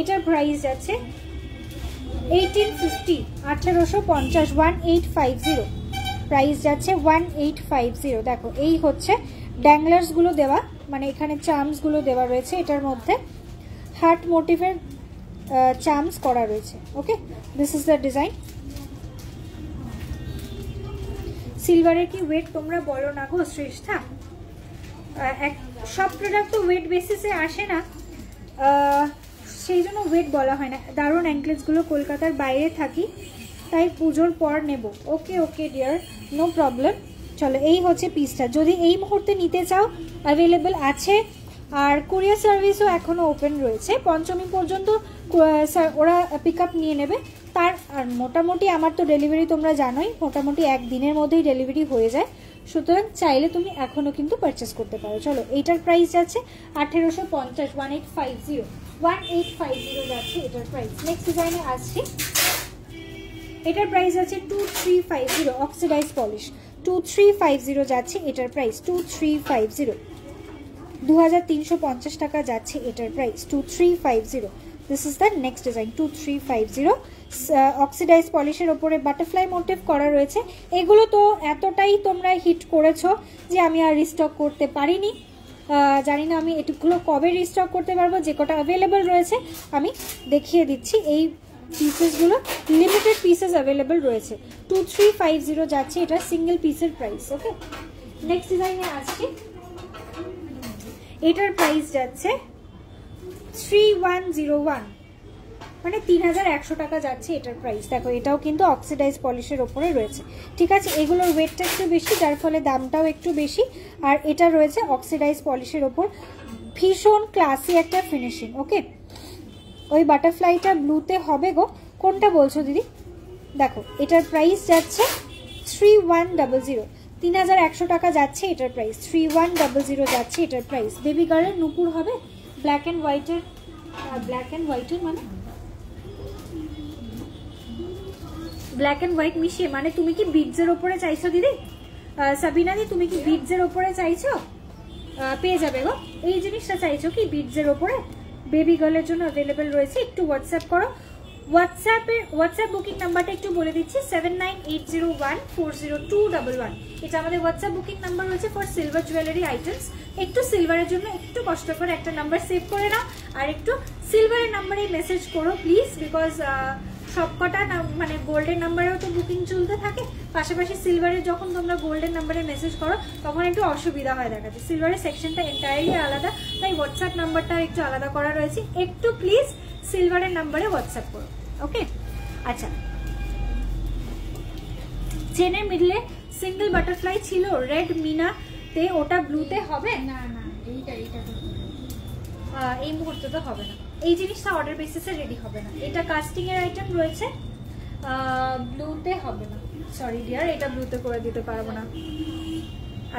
[SPEAKER 1] এটার প্রাইস যাচ্ছে 1850, 1850, 1850 প্রাইস যাচ্ছে 1850। দেখো এই হচ্ছে ড্যাংলার্স গুলো দেওয়া, মানে এখানে চার্মস গুলো দেওয়া রয়েছে, এটার মধ্যে হার্ট মোটিভের চার্মস করা রয়েছে। ওকে, দিস ইজ দ্য ডিজাইন। সিলভারের কি ওয়েট তোমরা বলো না গো শ্রেষ্ঠা? সব প্রোডাক্ট তো ওয়েট বেসিসে আসে না, সেই জন্য ওয়েট বলা হয় না। দারুণ অ্যাঙ্কলেটসগুলো কলকাতার বাইরে থাকি, তাই পুজোর পর নেব। ওকে ওকে ডিয়ার, নো প্রবলেম। চলো এই হচ্ছে পিসটা, যদি এই মুহূর্তে নিতে চাও অ্যাভেলেবেল আছে, আর কুরিয়ার সার্ভিসও এখনও ওপেন রয়েছে। পঞ্চমী পর্যন্ত ওরা পিক আপ নিয়ে নেবে। তার আর মোটামুটি আমার তো ডেলিভারি তোমরা জানোই, মোটামুটি একদিনের মধ্যেই ডেলিভারি হয়ে যায়, সুতরাং চাইলে তুমি এখনও কিন্তু পারচেস করতে পারো। চলো এইটার প্রাইস যাচ্ছে 1850, 1850, 1850 যাচ্ছে এটার প্রাইস। নেক্সট ডিজাইনে আসছি, এটার প্রাইস আছে 2350, অক্সিডাইজ পলিশ 2350 যাচ্ছে এটার প্রাইস, 2350, 2350 টাকা যাচ্ছে এটার price, 2350। This is the next design, 2350। Oxidise পলিশের ওপরে বাটারফ্লাই মোটিভ করা রয়েছে। এগুলো তো এতটাই তোমরা হিট করেছো যে আমি আর রিস্টক করতে পারিনি। জানি না আমি এটুকুলো কবে রিস্টক করতে পারবো। যে কটা অ্যাভেলেবেল রয়েছে আমি দেখিয়ে দিচ্ছি। এই পিসেসগুলো লিমিটেড পিসেস অ্যাভেলেবেল রয়েছে। 2350 যাচ্ছে এটা সিঙ্গেল পিসের প্রাইস। ওকে, নেক্সট ডিজাইনে আসছি, এটার প্রাইস যাচ্ছে 3101, মানে 3100 টাকা যাচ্ছে এটার প্রাইস। দেখো এটাও কিন্তু অক্সিডাইজ পলিশের ওপরে রয়েছে, ঠিক আছে। এগুলোর ওয়েটটা একটু বেশি, যার ফলে দামটাও একটু বেশি। আর এটা রয়েছে অক্সিডাইজ পলিশের ওপর, ভীষণ ক্লাসি একটা ফিনিশিং। ওকে, ওই বাটারফ্লাইটা ব্লুতে হবে গো, কোনটা বলছো দিদি? দেখো এটার প্রাইস যাচ্ছে 3100, 3100 টাকা যাচ্ছে এটার প্রাইস, 3100 যাচ্ছে এটার প্রাইস। বেবি গার্লের নুপুর হবে ব্ল্যাক অ্যান্ড হোয়াইটের, ব্ল্যাক অ্যান্ড হোয়াইটের মানে ব্ল্যাক অ্যান্ড হোয়াইট মিশিয়ে, মানে তুমি কি বিডসের ওপরে চাইছো দিদি? সাবিনা দি তুমি কি বিডসের ওপরে চাইছো? পেয়ে যাবে গো, এই জিনিসটা চাইছো কি বিডসের ওপরে? বেবি গার্লের জন্য অ্যাভেলেবেল রয়েছে। একটু হোয়াটসঅ্যাপ করো। হোয়াটসঅ্যাপ বুকিং নাম্বারটা একটু বলে দিচ্ছি, 7980140211। এটা আমাদের হোয়াটসঅ্যাপ বুকিং নাম্বার রয়েছে ফর সিলভার জুয়েলারি আইটেমস। একটু সিলভারের জন্য একটু কষ্ট করে একটা নাম্বার সেভ করে নাও, আর একটু সিলভারের নাম্বারে মেসেজ করো প্লিজ, বিকজ সবকটা মানে গোল্ডের নাম্বারেও তো বুকিং চলতে থাকে, পাশাপাশি সিলভারের যখন তোমরা গোল্ডের নাম্বারে মেসেজ করো তখন একটু অসুবিধা হয় দেখাচ্ছে। সিলভারের সেকশনটা এন্টায়ারলি আলাদা, তাই হোয়াটসঅ্যাপ নাম্বারটা একটু আলাদা করা রয়েছে। একটু প্লিজ সিলভারের নাম্বারে হোয়াটসঅ্যাপ করো। ওকে, আচ্ছা, চেনের মিডলে সিঙ্গেল বাটারফ্লাই ছিল রেড মিনাতে, ওটা ব্লুতে হবে না? না, এইটা এই মুহূর্তে তো হবে না, এই জিনিসটা অর্ডার বেসিসে রেডি হবে না। এটা কাস্টিং এর আইটেম রয়েছে, ব্লুতে হবে না, সরি ডিয়ার, এটা ব্লুতে করে দিতে পারবো না।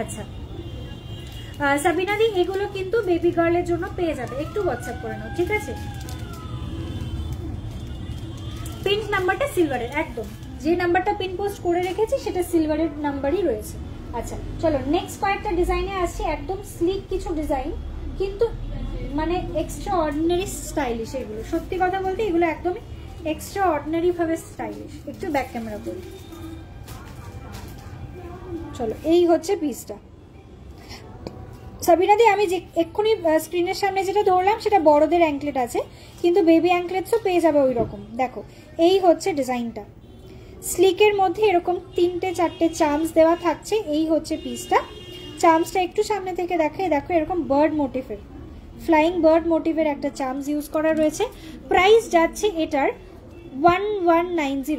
[SPEAKER 1] আচ্ছা সাবিনা দি, এগুলো কিন্তু বেবি গার্লের জন্য পেয়ে যাবে, একটু হোয়াটসঅ্যাপ করে নাও, ঠিক আছে। পিন নাম্বারটা সিলভারের, একদম যে নাম্বারটা পিন পোস্ট করে রেখেছি সেটা সিলভারের নাম্বারই রয়েছে। আচ্ছা চলো নেক্সট কয়েকটা ডিজাইনে আসছি। একদম স্লিক কিছু ডিজাইন, কিন্তু মানে এক্সট্রা অর্ডিনারি স্টাইলিশ। এগুলো সত্যি কথা বলতে এগুলো একদমই এক্সট্রা অর্ডিনারি ভাবে স্টাইলিশ। একটু ব্যাক ক্যামেরা করি, চলো এই হচ্ছে পিসটা। সাবিনা দি, আমি যে এক্ষুনি স্ক্রিনের সামনে যেটা ধরলাম সেটা বড়দের অ্যাঙ্কলেট আছে, কিন্তু বেবি অ্যাঙ্কলেটসও পেয়ে যাবে ওই রকম। দেখো এই হচ্ছে ডিজাইনটা, স্লিকের মধ্যে এরকম 3-4টে চার্মস দেওয়া থাকছে। এই হচ্ছে পিসটা। চার্মসটা একটু সামনে থেকে দেখো, দেখো এরকম বার্ড মোটিভের, ফ্লাইং বার্ড মোটিভের একটা চার্মস ইউজ করা রয়েছে। প্রাইস যাচ্ছে এটার 1190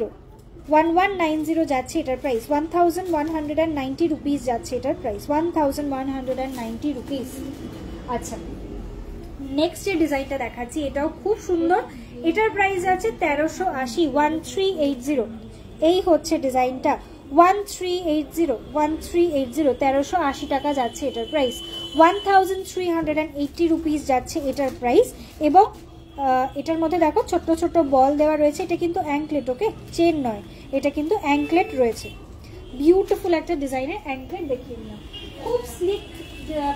[SPEAKER 1] যাচ্ছে এটার প্রাইস, 1190 রুপিস যাচ্ছে এটার প্রাইস, 1190 রুপিস। আচ্ছা নেক্সট যে ডিজাইনটা দেখাচ্ছি এটাও খুব সুন্দর, এটার প্রাইস আছে 1380, 1380। এই হচ্ছে ডিজাইনটা 1380, 1380 টাকা যাচ্ছে এটার প্রাইস, 1380 রুপিস যাচ্ছে এটার প্রাইস। এবং এটার মধ্যে দেখো ছোট্ট ছোট্ট বল দেওয়া রয়েছে। এটা কিন্তু অ্যাঙ্কলেট, ওকে, চেন নয়, এটা কিন্তু অ্যাঙ্কলেট রয়েছে। বিউটিফুল একটা ডিজাইনের অ্যাঙ্কলেট দেখিয়ে নিলাম। খুব স্লিক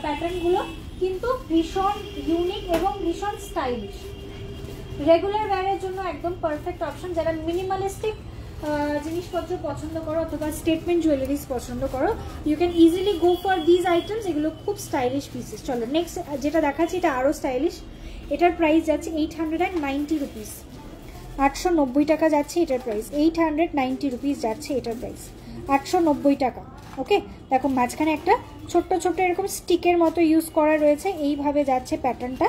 [SPEAKER 1] প্যাটার্নগুলো কিন্তু ভীষণ ইউনিক এবং ভীষণ স্টাইলিশ। রেগুলার ওয়্যারের জন্য একদম পারফেক্ট অপশন। যারা মিনিমালিস্টিক জিনিসপত্র পছন্দ করো অথবা স্টেটমেন্ট জুয়েলারিজ পছন্দ করো, you can easily go for these items. এগুলো খুব স্টাইলিশ পিসেস। চলো নেক্সট যেটা দেখাচ্ছি, এটা আরও স্টাইলিশ। এটার প্রাইস যাচ্ছে 890 রুপিস, 890 টাকা যাচ্ছে এটার প্রাইস। 890 রুপিস যাচ্ছে এটার প্রাইস, 890 টাকা। ওকে, দেখো মাঝখানে একটা ছোট্ট ছোট্ট এরকম স্টিকের মতো ইউজ করা রয়েছে, এইভাবে যাচ্ছে প্যাটার্নটা।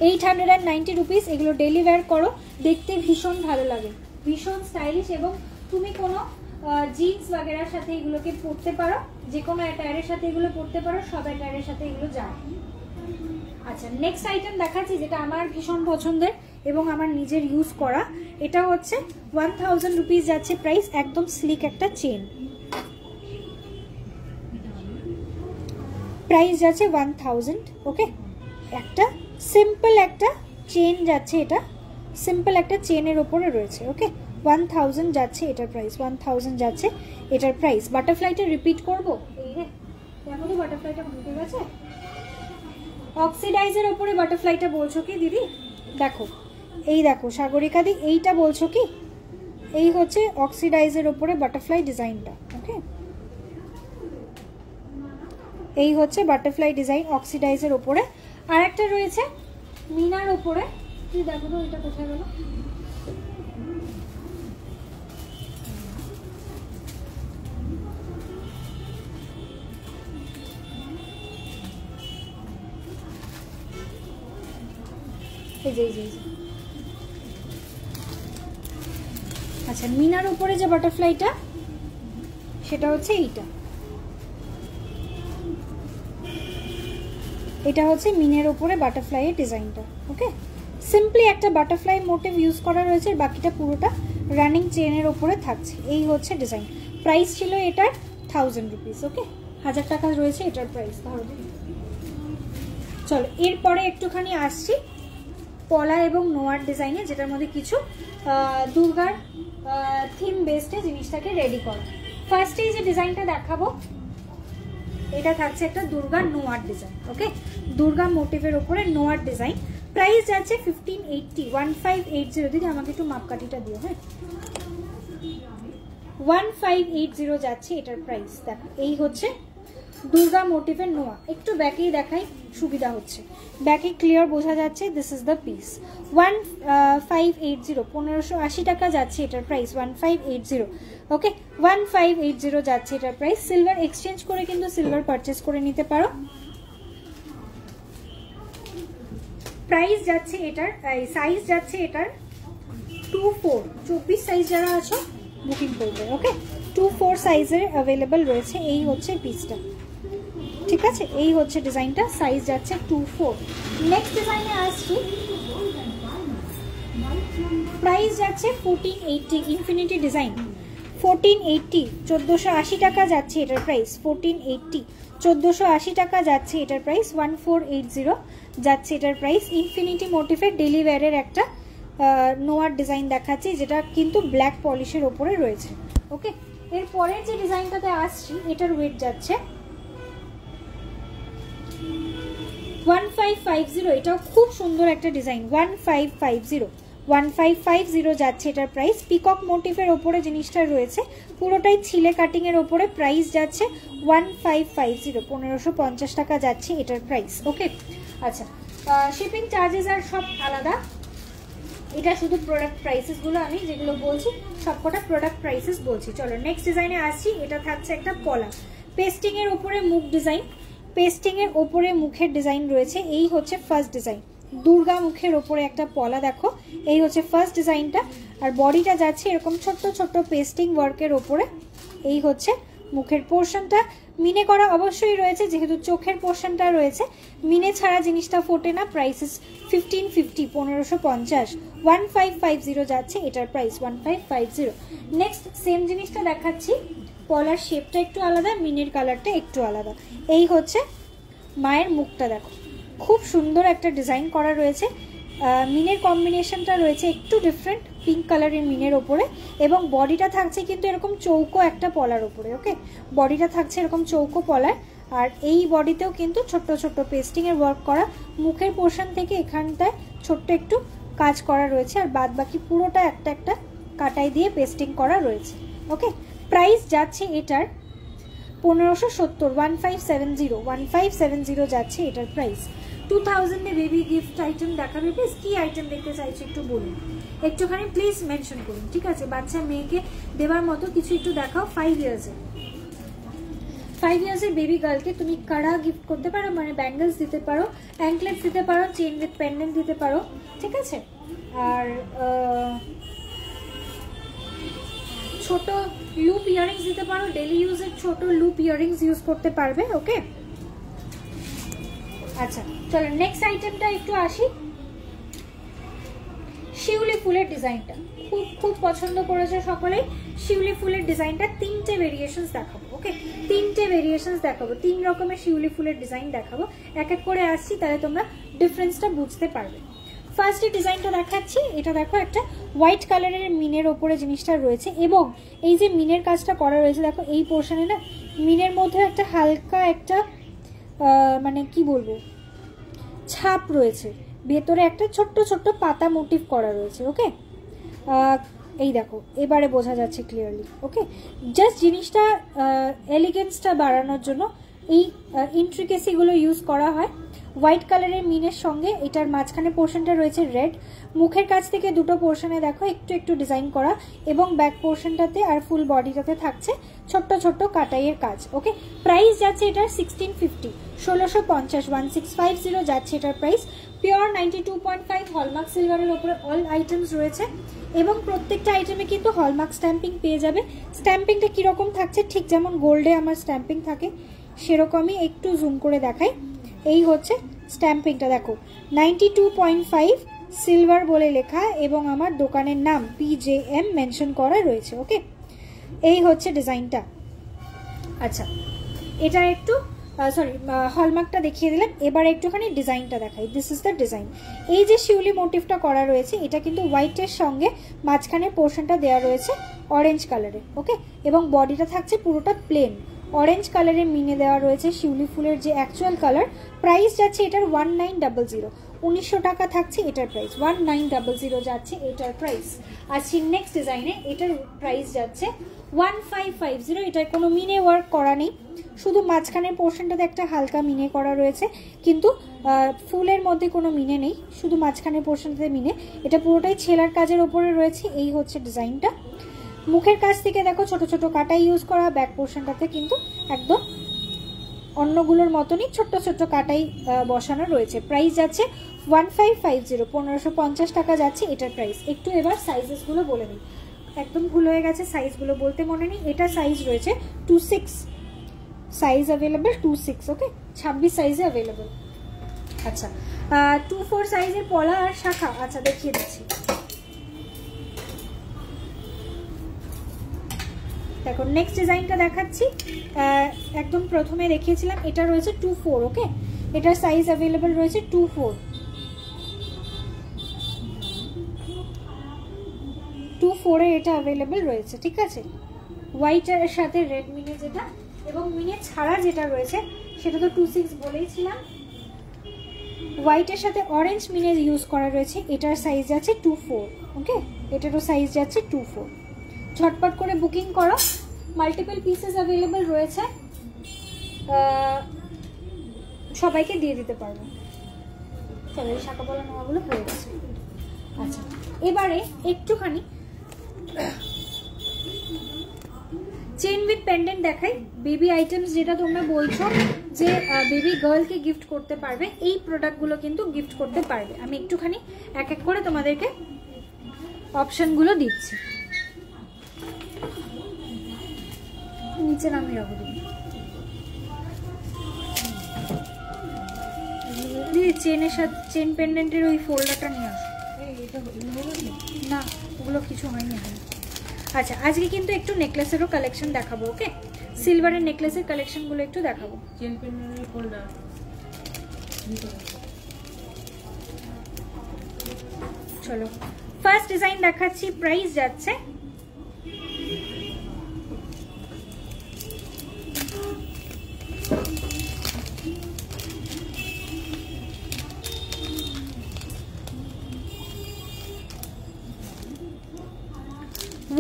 [SPEAKER 1] 890 রুপিস। এগুলো ডেলি ওয়্যার করো, দেখতে ভীষণ ভালো লাগে, ভীষণ স্টাইলিশ, এবং তুমি কোনো জিন্স বাগেরার সাথে এগুলোকে পরতে পারো, যে কোনো অ্যাটায়ারের সাথে এগুলো পরতে পারো, সব অ্যাটায়ারের সাথে এগুলো যায়। আচ্ছা, নেক্সট আইটেম দেখাচ্ছি যেটা আমার ভীষণ পছন্দের এবং আমার নিজের ইউজ করা। এটা হচ্ছে 1000 রুপিস যাচ্ছে প্রাইস, একদম স্লিক একটা চেন। প্রাইস যাচ্ছে 1000। ওকে, একটা সিম্পল একটা চেন যাচ্ছে, এটা সিম্পল একটা চেনের ওপরে রয়েছে। ওকে, 1000 যাচ্ছে এটার প্রাইস, 1000 যাচ্ছে এটার প্রাইস। বাটারফ্লাইটা রিপিট করবো, এই রে দেখো তো বাটারফ্লাইটা ভুলে গেছে। অক্সিডাইজের ওপরে বাটারফ্লাইটা বলছো কি দিদি? দেখো, এই দেখো সাগরিকা দি, এইটা বলছো কি? এই হচ্ছে অক্সিডাইজের ওপরে বাটারফ্লাই ডিজাইনটা। ওকে, এই হচ্ছে বাটারফ্লাই ডিজাইন অক্সিডাইজের ওপরে। আর একটা রয়েছে মিনার ওপরে, তুই দেখো তো এটা কোথায় গেল। আচ্ছা, মিনার উপরে যে বাটারফ্লাইটা সেটা হচ্ছে এইটা, এটা হচ্ছে মিনের উপরে বাটারফ্লাইয়ের ডিজাইনটা। ওকে, সিম্পলি একটা বাটারফ্লাই মোটিভ ইউজ করা রয়েছে, বাকিটা পুরোটা রানিং চেনের উপরে থাকছে। এই হচ্ছে ডিজাইন। প্রাইস ছিল এটার 1000 রুপিস। ওকে, 1000 টাকা রয়েছে এটার প্রাইস। ধরো, চলো এরপরে একটুখানি আসছি পলা এবং নোয়ার ডিজাইনে, যেটার মধ্যে কিছু দুর্গার থিম বেসডে জিনিসটাকে রেডি করা। ফার্স্টে যে ডিজাইনটা দেখাবো, এটা থাকছে একটা দুর্গা নোয়ার ডিজাইন। ওকে, দুর্গা মোটিভের উপরে নোয়ার ডিজাইন। প্রাইস যাচ্ছে 1580, 1580। দিদি আমাকে একটু মাপকাঠিটা দিও। হ্যাঁ, 1580 যাচ্ছে এটার প্রাইস। দেখো, এই হচ্ছে দুর্গা মোটিভের নোয়া। একটু ব্যাকেই দেখাই, সুবিধা হচ্ছে, ব্যাকে ক্লিয়ার বোঝা যাচ্ছে। This is the piece. 1580, 1580 টাকা যাচ্ছে এটার প্রাইস, 1580। ওকে, 1580 যাচ্ছে এটার প্রাইস। সিলভার এক্সচেঞ্জ করে কিন্তু সিলভার পারচেস করে নিতে পারো। প্রাইস যাচ্ছে এটার, সাইজ যাচ্ছে এটার 24, 24 সাইজ যারা আছো বুকিং করবে। ওকে, 24 সাইজের অ্যাভেলেবেল রয়েছে। এই হচ্ছে পিসটা, ঠিক আছে? এই হচ্ছে ডিজাইনটা, সাইজ যাচ্ছে 24। নেক্সট ডিজাইনে আসছি, প্রাইস যাচ্ছে 1480, ইনফিনিটি ডিজাইন 1480, 1480 টাকা যাচ্ছে এটার প্রাইস। 1480, 1480 টাকা যাচ্ছে এটার প্রাইস। 1480 যাচ্ছে এটার প্রাইস। ইনফিনিটি মোটিভের ডেলি ওয়্যারের একটা নোয়ার ডিজাইন দেখাচ্ছি, যেটা কিন্তু ব্ল্যাক পলিশের ওপরে রয়েছে। ওকে, এরপরের যে ডিজাইনটাতে আসছি, এটার ওয়েট যাচ্ছে 1550। এটাও খুব সুন্দর একটা ডিজাইন। 1550, 1550 যাচ্ছে এটার প্রাইস। পিকক মোটিভের ওপরে জিনিসটা রয়েছে, পুরোটাই ছিলে কাটিং এর ওপরে। প্রাইস যাচ্ছে 1550, 1550 টাকা যাচ্ছে এটার প্রাইস। ওকে, আচ্ছা, শিপিং চার্জেস আর সব আলাদা। এটা শুধু প্রোডাক্ট প্রাইসেস গুলো আমি যেগুলো বলছি সবকটা প্রোডাক্ট প্রাইসেস বলছি। চলো নেক্সট ডিজাইনে আসছি। এটা থাকছে একটা পলা পেস্টিং এর উপরে মুখ ডিজাইন, পেস্টিং এর উপরে মুখের ডিজাইন রয়েছে। এই হচ্ছে ফার্স্ট ডিজাইন, দুর্গা মুখের ওপরে একটা পলা। দেখো, এই হচ্ছে ফার্স্ট ডিজাইনটা। আর বডিটা যাচ্ছে এরকম ছোট্ট ছোট্ট পেস্টিং ওয়ার্কের ওপরে। এই হচ্ছে মুখের পোর্শনটা। মিনে করা অবশ্যই রয়েছে, যেহেতু চোখের পোর্শনটা রয়েছে। মিনে ছাড়া জিনিসটা ফোটে না। প্রাইসেস 1550, 1550। 1550 যাচ্ছে এটার প্রাইস, 1550। নেক্সট সেম জিনিসটা দেখাচ্ছি, পলার শেপটা একটু আলাদা, মিনের কালারটা একটু আলাদা। এই হচ্ছে মায়ের মুখটা। দেখো, খুব সুন্দর একটা ডিজাইন করা রয়েছে। মিনের কম্বিনেশনটা রয়েছে একটু ডিফারেন্ট, পিঙ্ক কালারের মিনের ওপরে। এবং বডিটা থাকছে কিন্তু এরকম চৌকো একটা পলার ওপরে। ওকে, বডিটা থাকছে এরকম চৌকো পলার। আর এই বডিতেও কিন্তু ছোট্ট ছোট্ট পেস্টিং এর ওয়ার্ক করা, মুখের পোর্শন থেকে এখানটায় ছোট্ট একটু কাজ করা রয়েছে, আর বাদ বাকি পুরোটা একটা একটা কাটাই দিয়ে পেস্টিং করা রয়েছে। ওকে, প্রাইস যাচ্ছে এটার 1570, 1570 যাচ্ছে এটার প্রাইস। 2000 এ বেবি গিফট আইটেম দেখাবে প্লিজ, কি আইটেম দেখতে চাইছো একটু বলুন, একটুখানি প্লিজ মেনশন করুন, ঠিক আছে? বাচ্চা মেয়েকে দেওয়ার মতো কিছু একটু দেখাও। 5 ইয়ার্সের বেবি গার্লকে তুমি কাড়া গিফট করতে পারো, মানে ব্যাঙ্গলস দিতে পারো, অ্যাঙ্কলেটস দিতে পারো, চেইন উইথ পেন্ডেন্ট দিতে পারো, ঠিক আছে? আর ছোট লুপ ইয়ারিংস দিতে পারো, ডেলি ইউজের ছোট লুপ ইয়ারিংস ইউজ করতে পারবে। ওকে, আচ্ছা চলো নেক্সট আইটেমটা একটু আসি। শিউলি ফুলের ডিজাইনটা খুব খুব পছন্দ করেছে সকলেই। শিউলি ফুলের ডিজাইনটা 3টে ভেরিয়েশনস দেখাবো। ওকে, 3টে ভেরিয়েশনস দেখাবো, 3 রকমের শিউলি ফুলের ডিজাইন দেখাবো, এক এক করে আসছি, তাহলে তোমরা ডিফারেন্সটা বুঝতে পারবে। ফার্স্ট ডিজাইনটা দেখাচ্ছি, এটা দেখো একটা হোয়াইট কালারের মিনের ওপরে জিনিসটা রয়েছে, এবং এই যে মিনের কাজটা করা রয়েছে দেখো এই পোর্শনে না, মিনের মধ্যে একটা হালকা একটা মানে কি বলবো ছাপ রয়েছে, ভেতরে একটা ছোট্ট ছোট্ট পাতা মোটিভ করা রয়েছে। ওকে, এই দেখো এবারে বোঝা যাচ্ছে ক্লিয়ারলি। ওকে, জাস্ট জিনিসটা এলিগেন্সটা বাড়ানোর জন্য এই ইন্ট্রিকেসিগুলো ইউজ করা হয়। হোয়াইট কালারের মিনের সঙ্গে এটার মাঝখানে পোর্শনটা রয়েছে রেড, মুখের কাছ থেকে দুটো পোর্শনে দেখো একটু একটু ডিজাইন করা, এবং ব্যাক পোর্শনটাতে আর ফুল বডিটাতে থাকছে ছোট্ট ছোট্ট কাটাইয়ের কাজ। ওকে, প্রাইস যাচ্ছে এটার 1650, 1650, 1650 যাচ্ছে এটার প্রাইস। পিওর 92.5 হলমার্ক সিলভারের ওপরে অল আইটেমস রয়েছে, এবং প্রত্যেকটা আইটেমে কিন্তু হলমার্ক স্ট্যাম্পিং পেয়ে যাবে। স্ট্যাম্পিংটা কীরকম থাকছে, ঠিক যেমন গোল্ডে আমার স্ট্যাম্পিং থাকে সেরকমই, একটু জুম করে দেখাই। এই হচ্ছে স্ট্যাম্পিংটা, দেখো 92.5 সিলভার বলে লেখা, এবং আমার দোকানের নাম PJM মেনশন করা রয়েছে। ওকে, এই হচ্ছে ডিজাইনটা। আচ্ছা, এটা একটু সরি হলমার্কটা দেখিয়ে দিলাম, এবার একটুখানি ডিজাইনটা দেখাই। This is the design. এই যে শিউলি মোটিভটা করা রয়েছে, এটা কিন্তু হোয়াইটের সঙ্গে মাঝখানের পোর্শনটা দেওয়া রয়েছে অরেঞ্জ কালারে। ওকে, এবং বডিটা থাকছে পুরোটা প্লেন, অরেঞ্জ কালারের মিনে দেওয়া রয়েছে শিউলি ফুলের যে অ্যাকচুয়াল কালার। প্রাইস যাচ্ছে এটার 1900, 1900 টাকা থাকছে এটার প্রাইস, 1900 যাচ্ছে এটার প্রাইস। আজকে নেক্সট ডিজাইনে এটার প্রাইস যাচ্ছে 1550। এটার কোনো মিনে ওয়ার্ক করা নেই, শুধু মাঝখানের পোর্শনটাতে একটা হালকা মিনে করা রয়েছে, কিন্তু ফুলের মধ্যে কোনো মিনে নেই, শুধু মাঝখানের পোর্শনটাতে মিনে। এটা পুরোটাই ছেলার কাজের ওপরে রয়েছে। এই হচ্ছে ডিজাইনটা। মুখের কাছ থেকে দেখো ছোট ছোট কাটা ইউজ করা, ব্যাক পোর্শনটাতে কিন্তু একদম অন্যগুলোর মতনই ছোট্ট ছোট্ট কাটাই বসানো রয়েছে। প্রাইস যাচ্ছে 1550, 1550 টাকা যাচ্ছে এটার প্রাইস। একটু এবার সাইজেসগুলো বলে দিই, একদম ভুল হয়ে গেছে, সাইজগুলো বলতে মনে নেই। এটা সাইজ রয়েছে 26, সাইজ অ্যাভেলেবেল 26। ওকে, 26 সাইজে অ্যাভেলেবেল। আচ্ছা, 24 সাইজের পলা আর শাখা, আচ্ছা দেখিয়ে দিচ্ছি। দেখো নেক্সট ডিজাইনটা দেখাচ্ছি, একদম প্রথমে দেখিয়েছিলাম, এটা রয়েছে 24। ওকে, এটার সাইজ অ্যাভেলেবেল রয়েছে 24, 24 এটা অ্যাভেলেবেল রয়েছে। ঠিক আছে, হোয়াইটের সাথে রেড মিনে যেটা, এবং মিনে ছাড়া যেটা রয়েছে সেটা তো 26 বলেইছিলাম। হোয়াইটের সাথে অরেঞ্জ মিনে ইউজ করা রয়েছে, এটার সাইজ যাচ্ছে 24। ওকে, এটারও সাইজ যাচ্ছে 24। ঝটপট করে বুকিং করো, মাল্টিপল পিসেস অ্যাভেলেবেল রয়েছে, সবাইকে দিয়ে দিতে পারবো। চলো, এই শাখা পলা নেওয়াগুলো হয়ে গেছে। আচ্ছা, এবারে একটুখানি চেইন উইথ পেন্ডেন্ট দেখাই। বেবি আইটেমস যেটা তোমরা বলছো যে বেবি গার্লকে গিফট করতে পারবে, এই প্রোডাক্টগুলো কিন্তু গিফট করতে পারবে। আমি একটুখানি এক এক করে তোমাদেরকে অপশনগুলো দিচ্ছি। নিচে নামিয়ে রাখো দিদি, চেনের সাথে চেন পেন্ডেন্টের ওই ফোল্ডারটা নিয়ে আসো। না, ওগুলো কিছু হয়নি। আচ্ছা, আজকে কিন্তু একটু নেকলেসেরও কালেকশন দেখাবো। ওকে, সিলভারের নেকলেসের কালেকশনগুলো একটু দেখাবো। চেন পেন্ডেন্টের ফোল্ডার, চলো ফার্স্ট ডিজাইন দেখাচ্ছি। প্রাইস যাচ্ছে 1550,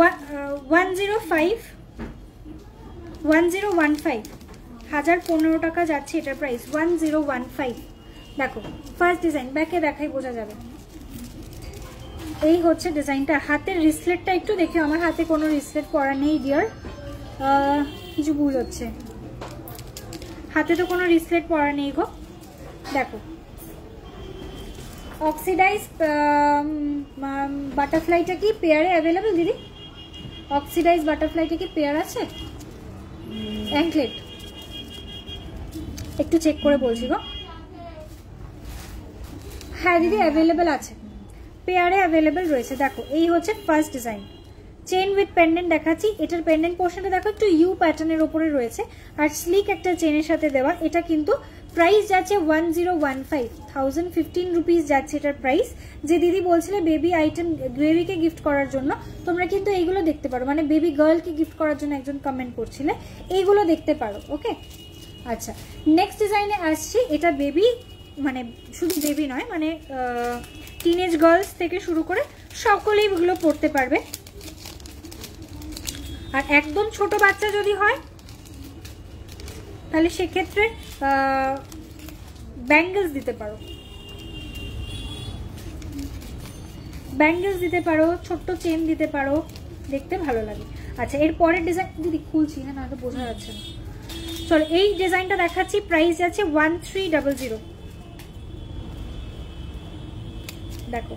[SPEAKER 1] 1015 1015 টাকা যাচ্ছে এটার প্রাইস 1015। দেখো ফার্স্ট ডিজাইন, ব্যাকে দেখাই বোঝা যাবে। এই হচ্ছে ডিজাইনটা। হাতের রিসলেটটা একটু দেখি, আমার হাতে কোনো রিসলেট পরা নেই ডিয়ার, কিছু ভুল হচ্ছে, হাতে তো কোনো রিসলেট পরা নেই গো। দেখো অক্সিডাইজ বাটারফ্লাইটা কি পেয়ারে অ্যাভেলেবল দিদি? অক্সিডাইজ বাটারফ্লাইটা কি পেয়ার আছে? অ্যাঙ্কলেট একটু চেক করে বলছি গো। হ্যাঁ দিদি অ্যাভেলেবল আছে, পেয়ারে অ্যাভেলেবল রয়েছে। দেখো এই হচ্ছে first design, chain with pendant দেখাচ্ছি। এটার পেন্ডেন্ট পোর্শনটা দেখো একটু ইউ প্যাটার্নের ওপরে রয়েছে আর স্লিক একটা চেনের সাথে দেওয়া। এটা কিন্তু প্রাইস যাচ্ছে 1015, 1015 রুপিস যাচ্ছে এটার প্রাইস। যে দিদি বলছিলে বেবি আইটেম বেবিকে গিফট করার জন্য, তোমরা কিন্তু এইগুলো দেখতে পারো, মানে বেবি গার্লকে গিফট করার জন্য একজন কমেন্ট করছিলে, এইগুলো দেখতে পারো। ওকে আচ্ছা, নেক্সট ডিজাইনে আসছি। এটা বেবি মানে শুধু বেবি নয়, মানে টিনেজ গার্লস থেকে শুরু করে সকলেই এগুলো পড়তে পারবে। আর একদম ছোট বাচ্চা যদি হয় তাহলে সেক্ষেত্রে ব্যাঙ্গেলস দিতে পারো, ব্যাঙ্গেলস দিতে পারো, ছোট্ট চেন দিতে পারো, দেখতে ভালো লাগে। আচ্ছা এর পরের ডিজাইন দিদি খুলছি, হ্যাঁ না বোঝা যাচ্ছে না। চলো এই ডিজাইনটা দেখাচ্ছি, প্রাইস যাচ্ছে 1300। দেখো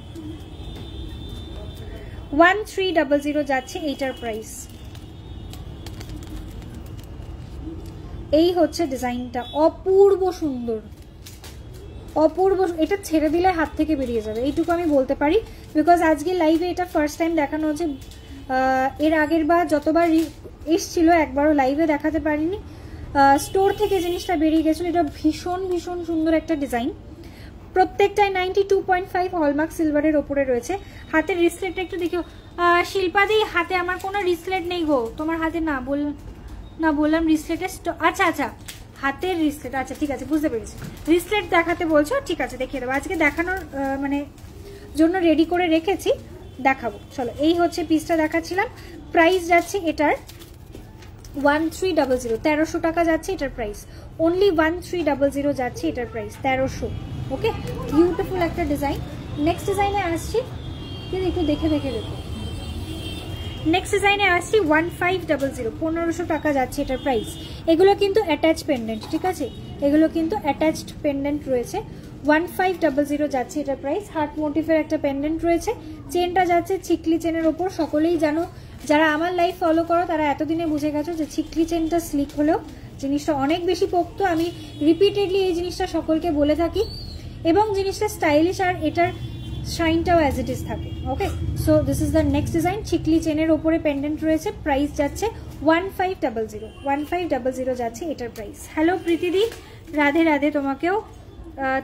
[SPEAKER 1] 1300 যাচ্ছে এইটার প্রাইস। এই হচ্ছে ডিজাইনটা, অপূর্ব সুন্দর, অপূর্ব। এটা ছেড়ে দিলে হাত থেকে বেরিয়ে যাবে, এইটুকু আমি বলতে পারি, বিকজ আজকে লাইভে এটা ফার্স্ট টাইম দেখানো হচ্ছে। এর আগের বার যতবার এসছিল একবারও লাইভে দেখাতে পারিনি, স্টোর থেকে জিনিসটা বেরিয়ে গেছিলো। এটা ভীষণ ভীষণ সুন্দর একটা ডিজাইন, প্রত্যেকটাই 92.5 হলমার্ক সিলভারের ওপরে রয়েছে। হাতের রিসলেটটা একটু দেখো শিল্পাদি, হাতে আমার কোনো রিসলেট নেই গো, তোমার হাতে না বললাম রিসলেটের। আচ্ছা আচ্ছা হাতের রিসলেট, আচ্ছা ঠিক আছে বুঝতে পেরেছি, রিসলেট দেখাতে বলছো, ঠিক আছে দেখিয়ে দেবো। আজকে দেখানোর মানে জন্য রেডি করে রেখেছি, দেখাবো। চলো এই হচ্ছে পিসটা দেখাচ্ছিলাম, প্রাইস যাচ্ছে এটার 1300, 1300 টাকা যাচ্ছে এটার প্রাইস। অনলি 1300 যাচ্ছে এটার প্রাইস, 1300। ওকে বিউটিফুল একটা ডিজাইন। নেক্সট ডিজাইনে আসছি, একটু দেখে দেখো। নেক্সট ডিজাইনে আসছি 1500, 1500 টাকা যাচ্ছে এটার প্রাইস। এগুলো কিন্তু অ্যাটাচ পেন্ডেন্ট, ঠিক আছে, এগুলো কিন্তু অ্যাটাচড পেন্ডেন্ট রয়েছে। 1500 যাচ্ছে এটার প্রাইস। হার্ট মোটিভের একটা পেন্ডেন্ট রয়েছে, চেনটা যাচ্ছে ছিকলি চেনের ওপর। সকলেই জানো, যারা আমার লাইফ ফলো করো তারা এতদিনে বুঝে গেছো যে ছিকলি চেনটা স্লিক হলেও জিনিসটা অনেক বেশি পোক্ত। আমি রিপিটেডলি এই জিনিসটা সকলকে বলে থাকি, এবং জিনিসটা স্টাইলিশ, আর এটার শাইনটাও অ্যাজ ইট ইজ থাকে। Okay so this is the next design, চিকলি চেনের ওপরে পেন্ডেন্ট রয়েছে, প্রাইস যাচ্ছে 1500, 1500 যাচ্ছে এটার প্রাইস। হ্যালো প্রীতিদি, রাধে রাধে তোমাকেও,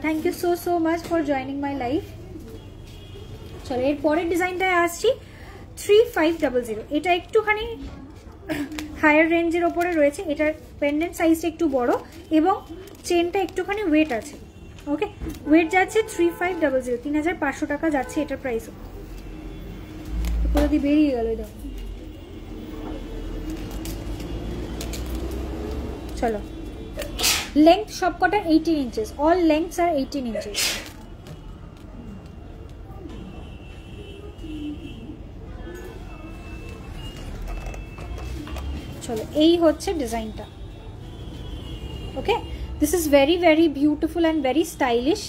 [SPEAKER 1] thank you so much for joining my life. চলো এর পরের ডিজাইনটায় আসছি 3500। এটা একটুখানি হায়ার রেঞ্জের ওপরে রয়েছে, এটার পেন্ডেন্ট সাইজটা একটু বড় এবং চেনটা একটুখানি ওয়েট আছে। ওকে ওয়েট যাচ্ছে 3500, 3500 টাকা যাচ্ছে এটার প্রাইস। কোথাও বেরিয়ে গেল এটা। চলো লেংথ সবকটা 18 ইঞ্চেস, অল লেংথস আর 18 ইঞ্চেস। চলো এই হচ্ছে ডিজাইনটা। Okay this is very very beautiful and very stylish.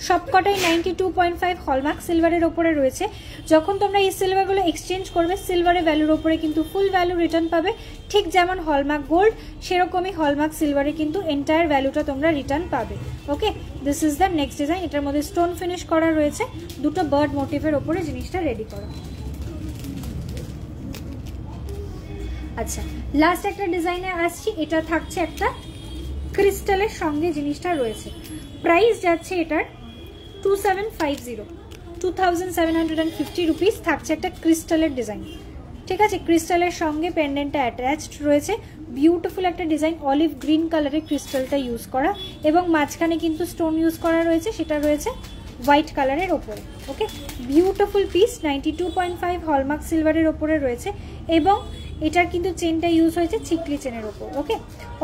[SPEAKER 1] সবকটাই 92.5 হলমার্ক সিলভারের ওপরে রয়েছে। যখন তোমরা এই সিলভারগুলো এক্সচেঞ্জ করবে, সিলভারের ভ্যালুর ওপরে কিন্তু ফুল ভ্যালু রিটার্ন পাবে। ঠিক যেমন হলমার্ক গোল্ড সেরকমই হলমার্ক সিলভারে কিন্তু এন্টায়ার ভ্যালুটা তোমরা রিটার্ন পাবে। Okay this is the next design. এটার মধ্যে স্টোন ফিনিশ করা রয়েছে, দুটো বার্ড মোটিভের ওপরে জিনিসটা রেডি করা। আচ্ছা লাস্ট একটা ডিজাইনে আসছি, এটা থাকছে একটা ক্রিস্টালের সঙ্গে জিনিসটা রয়েছে। প্রাইস যাচ্ছে এটার 2750 রুপিস। থাকছে একটা ক্রিস্টালের ডিজাইন, ঠিক আছে, ক্রিস্টালের সঙ্গে পেন্ডেন্টটা অ্যাটাচড রয়েছে। বিউটিফুল একটা ডিজাইন, অলিভ গ্রিন কালারের ক্রিস্টালটা ইউজ করা এবং মাঝখানে কিন্তু স্টোন ইউজ করা রয়েছে, সেটা রয়েছে হোয়াইট কালারের ওপরে। ওকে, বিউটিফুল পিস, 92.5 হলমার্ক সিলভারের ওপরে রয়েছে এবং এটার কিন্তু চেনটা ইউজ হয়েছে চিকলি চেনের ওপর। ওকে,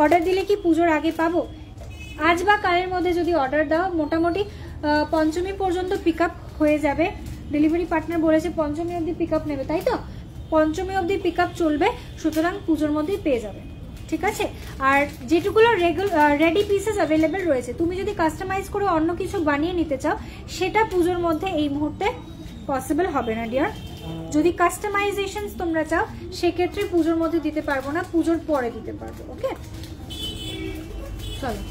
[SPEAKER 1] অর্ডার দিলে কি পুজোর আগে পাবো? আজ বা কালের মধ্যে যদি অর্ডার দাও মোটামুটি পঞ্চমী পর্যন্ত পিক আপ হয়ে যাবে। ডেলিভারি পার্টনার বলেছে পঞ্চমী অবধি পিক আপ নেবে, তাই তো? পঞ্চমী অবধি পিক আপ চলবে, সুতরাং পুজোর মধ্যেই পেয়ে যাবে। ঠিক আছে, আর যেটুকুলো রেডি পিসেস অ্যাভেলেবেল রয়েছে, তুমি যদি কাস্টমাইজ করে অন্য কিছু বানিয়ে নিতে চাও সেটা পুজোর মধ্যে এই মুহূর্তে পসিবল হবে না ডিয়ার। যদি কাস্টমাইজেশন তোমরা চাও সেক্ষেত্রে পুজোর মধ্যে দিতে পারবো না, পুজোর পরে দিতে পারবো। ওকে, চলো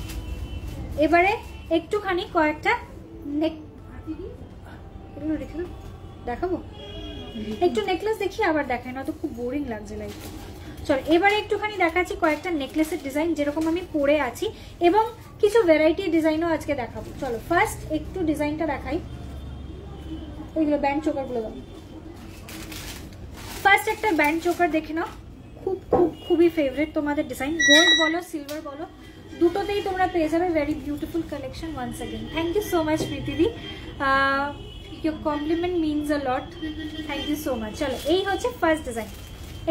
[SPEAKER 1] এবারে একটুখানি কয়েকটা দেখাবো, একটু নেকলেস দেখি আবার দেখাই না তো খুব বোরিং লাগছে লাইফটা। চলো এবারে একটুখানি দেখাচ্ছি কয়েকটা নেকলেসের ডিজাইন যেরকম আমি পরে আছি এবং কিছু ভ্যারাইটি ডিজাইনও আজকে দেখাবো। চলো ফার্স্ট একটু ডিজাইনটা দেখাই, ওইগুলো ব্যান্ড চোকার গুলো দাও। ফার্স্ট একটা ব্যান্ড চোকার দেখে নাও, খুবই ফেভারিট তোমাদের ডিজাইন, গোল্ড বলো সিলভার বলো দুটোতেই তোমরা পেয়ে যাবে। Very beautiful collection once again. Thank you so much প্রীতিদি, your compliment means a lot, thank you so much. চলো এই হচ্ছে ফার্স্ট ডিজাইন,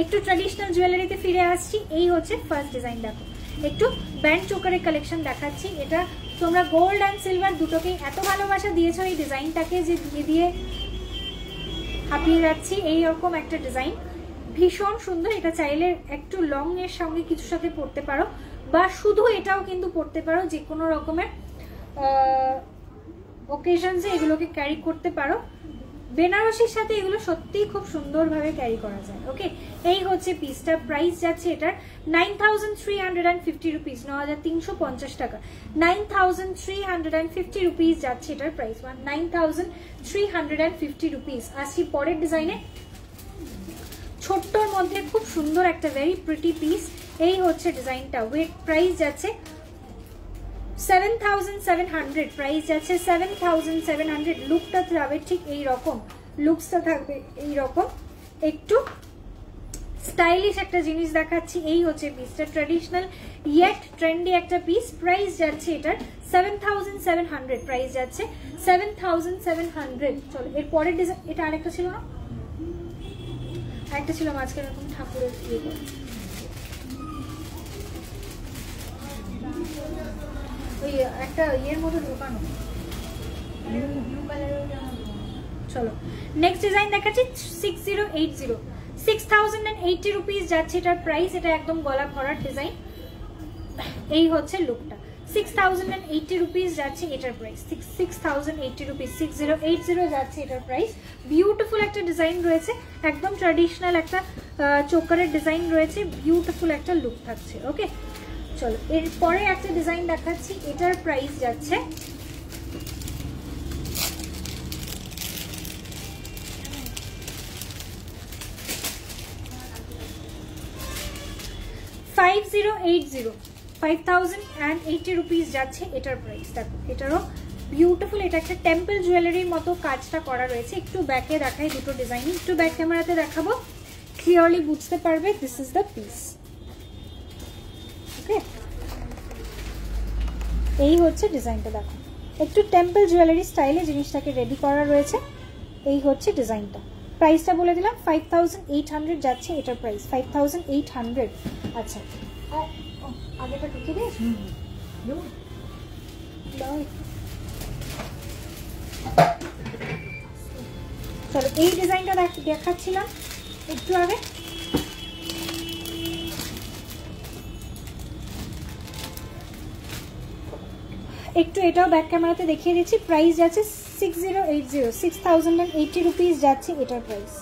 [SPEAKER 1] একটু ট্র্যাডিশনাল জুয়েলারিতে ফিরে আসছি। এই হচ্ছে ফার্স্ট ডিজাইন, দেখো একটু ব্যান্ড চোকারের কালেকশন দেখাচ্ছি। এটা তোমরা গোল্ড অ্যান্ড সিলভার দুটোকেই এত ভালোবাসা দিয়েছো এই ডিজাইনটাকে যে দিয়ে হাঁপিয়ে যাচ্ছি। এইরকম একটা ডিজাইন ভীষণ সুন্দর, এটা চাইলে একটু লং এর সঙ্গে কিছুর সাথে পরতে পারো বা শুধু এটাও কিন্তু পরতে পারো, যে কোনো রকমের ওকেশনসে এগুলোকে ক্যারি করতে পারো। বেনারসির সাথে এগুলো সত্যিই খুব সুন্দরভাবে ক্যারি করা যায়। ওকে, এই হচ্ছে পিসটা, প্রাইস যাচ্ছে এটার 9350 রুপিস, 9350 টাকা। 9350 রুপিস যাচ্ছে এটার প্রাইস, 9350 রুপিস। আসছি পরের ডিজাইনে, ছোট্টর মধ্যে খুব সুন্দর একটা ভেরি প্রিটি পিস। এই হচ্ছে ডিজাইনটা, ওয়েট প্রাইস যাচ্ছে 7700, প্রাইস যাচ্ছে 7700। লুকটা যাবে ঠিক এই রকম, লুকসটা থাকবে এই রকম, একটু স্টাইলিশ একটা জিনিস দেখাচ্ছি। এই হচ্ছে পিসটা, ট্র্যাডিশনাল ইয়েট ট্রেন্ডি একটা পিস। প্রাইস যাচ্ছে এটার 7700, প্রাইস যাচ্ছে 7700। চলো এর পরের ডিজাইন, এটা আরেকটা ছিল না, আরেকটা ছিল মাঝখানে এরকম ঠাকুরের ইয়ে করে, ওই একটা ইয়ের মতো ঢোকানো। চলো নেক্সট ডিজাইন দেখাচ্ছি 6080, 6080 রুপিস যাচ্ছে এটার প্রাইস। এটা একদম গলা ভরার ডিজাইন। এই হচ্ছে লুকটা, 6080 রুপিস যাচ্ছে এটার প্রাইস, 6080 রুপিস, 6080 যাচ্ছে এটার প্রাইস। বিউটিফুল একটা ডিজাইন রয়েছে, একদম ট্র্যাডিশনাল একটা চোকারের ডিজাইন রয়েছে, বিউটিফুল একটা লুক থাকছে। ওকে, চলো এরপরে একটা ডিজাইন দেখাচ্ছি, এটার প্রাইস যাচ্ছে 5080 রুপিস যাচ্ছে এটার প্রাইস। দেখো এটারও বিউটিফুল, এটা একটা টেম্পল জুয়েলারির মতো কাজটা করা রয়েছে। একটু ব্যাকে দেখাই দুটো ডিজাইন, একটু ব্যাক ক্যামেরাতে দেখাবো, ক্লিয়ারলি বুঝতে পারবে। This is the piece. Okay, এই হচ্ছে ডিজাইনটা, দেখো একটু টেম্পল জুয়েলারি স্টাইলে জিনিসটাকে রেডি করা রয়েছে। এই হচ্ছে ডিজাইনটা, প্রাইসটা বলে দিলাম 5800 যাচ্ছে এটার প্রাইস, 5800। আচ্ছা আগেটা ঢুকে দিস, চলো এই ডিজাইনটা দেখাচ্ছিলাম একটু আগে। একটু এটাও ব্যাক ক্যামেরাতে দেখিয়ে দিচ্ছি। প্রাইস যাচ্ছে 6080 রুপিস যাচ্ছে এটার প্রাইস,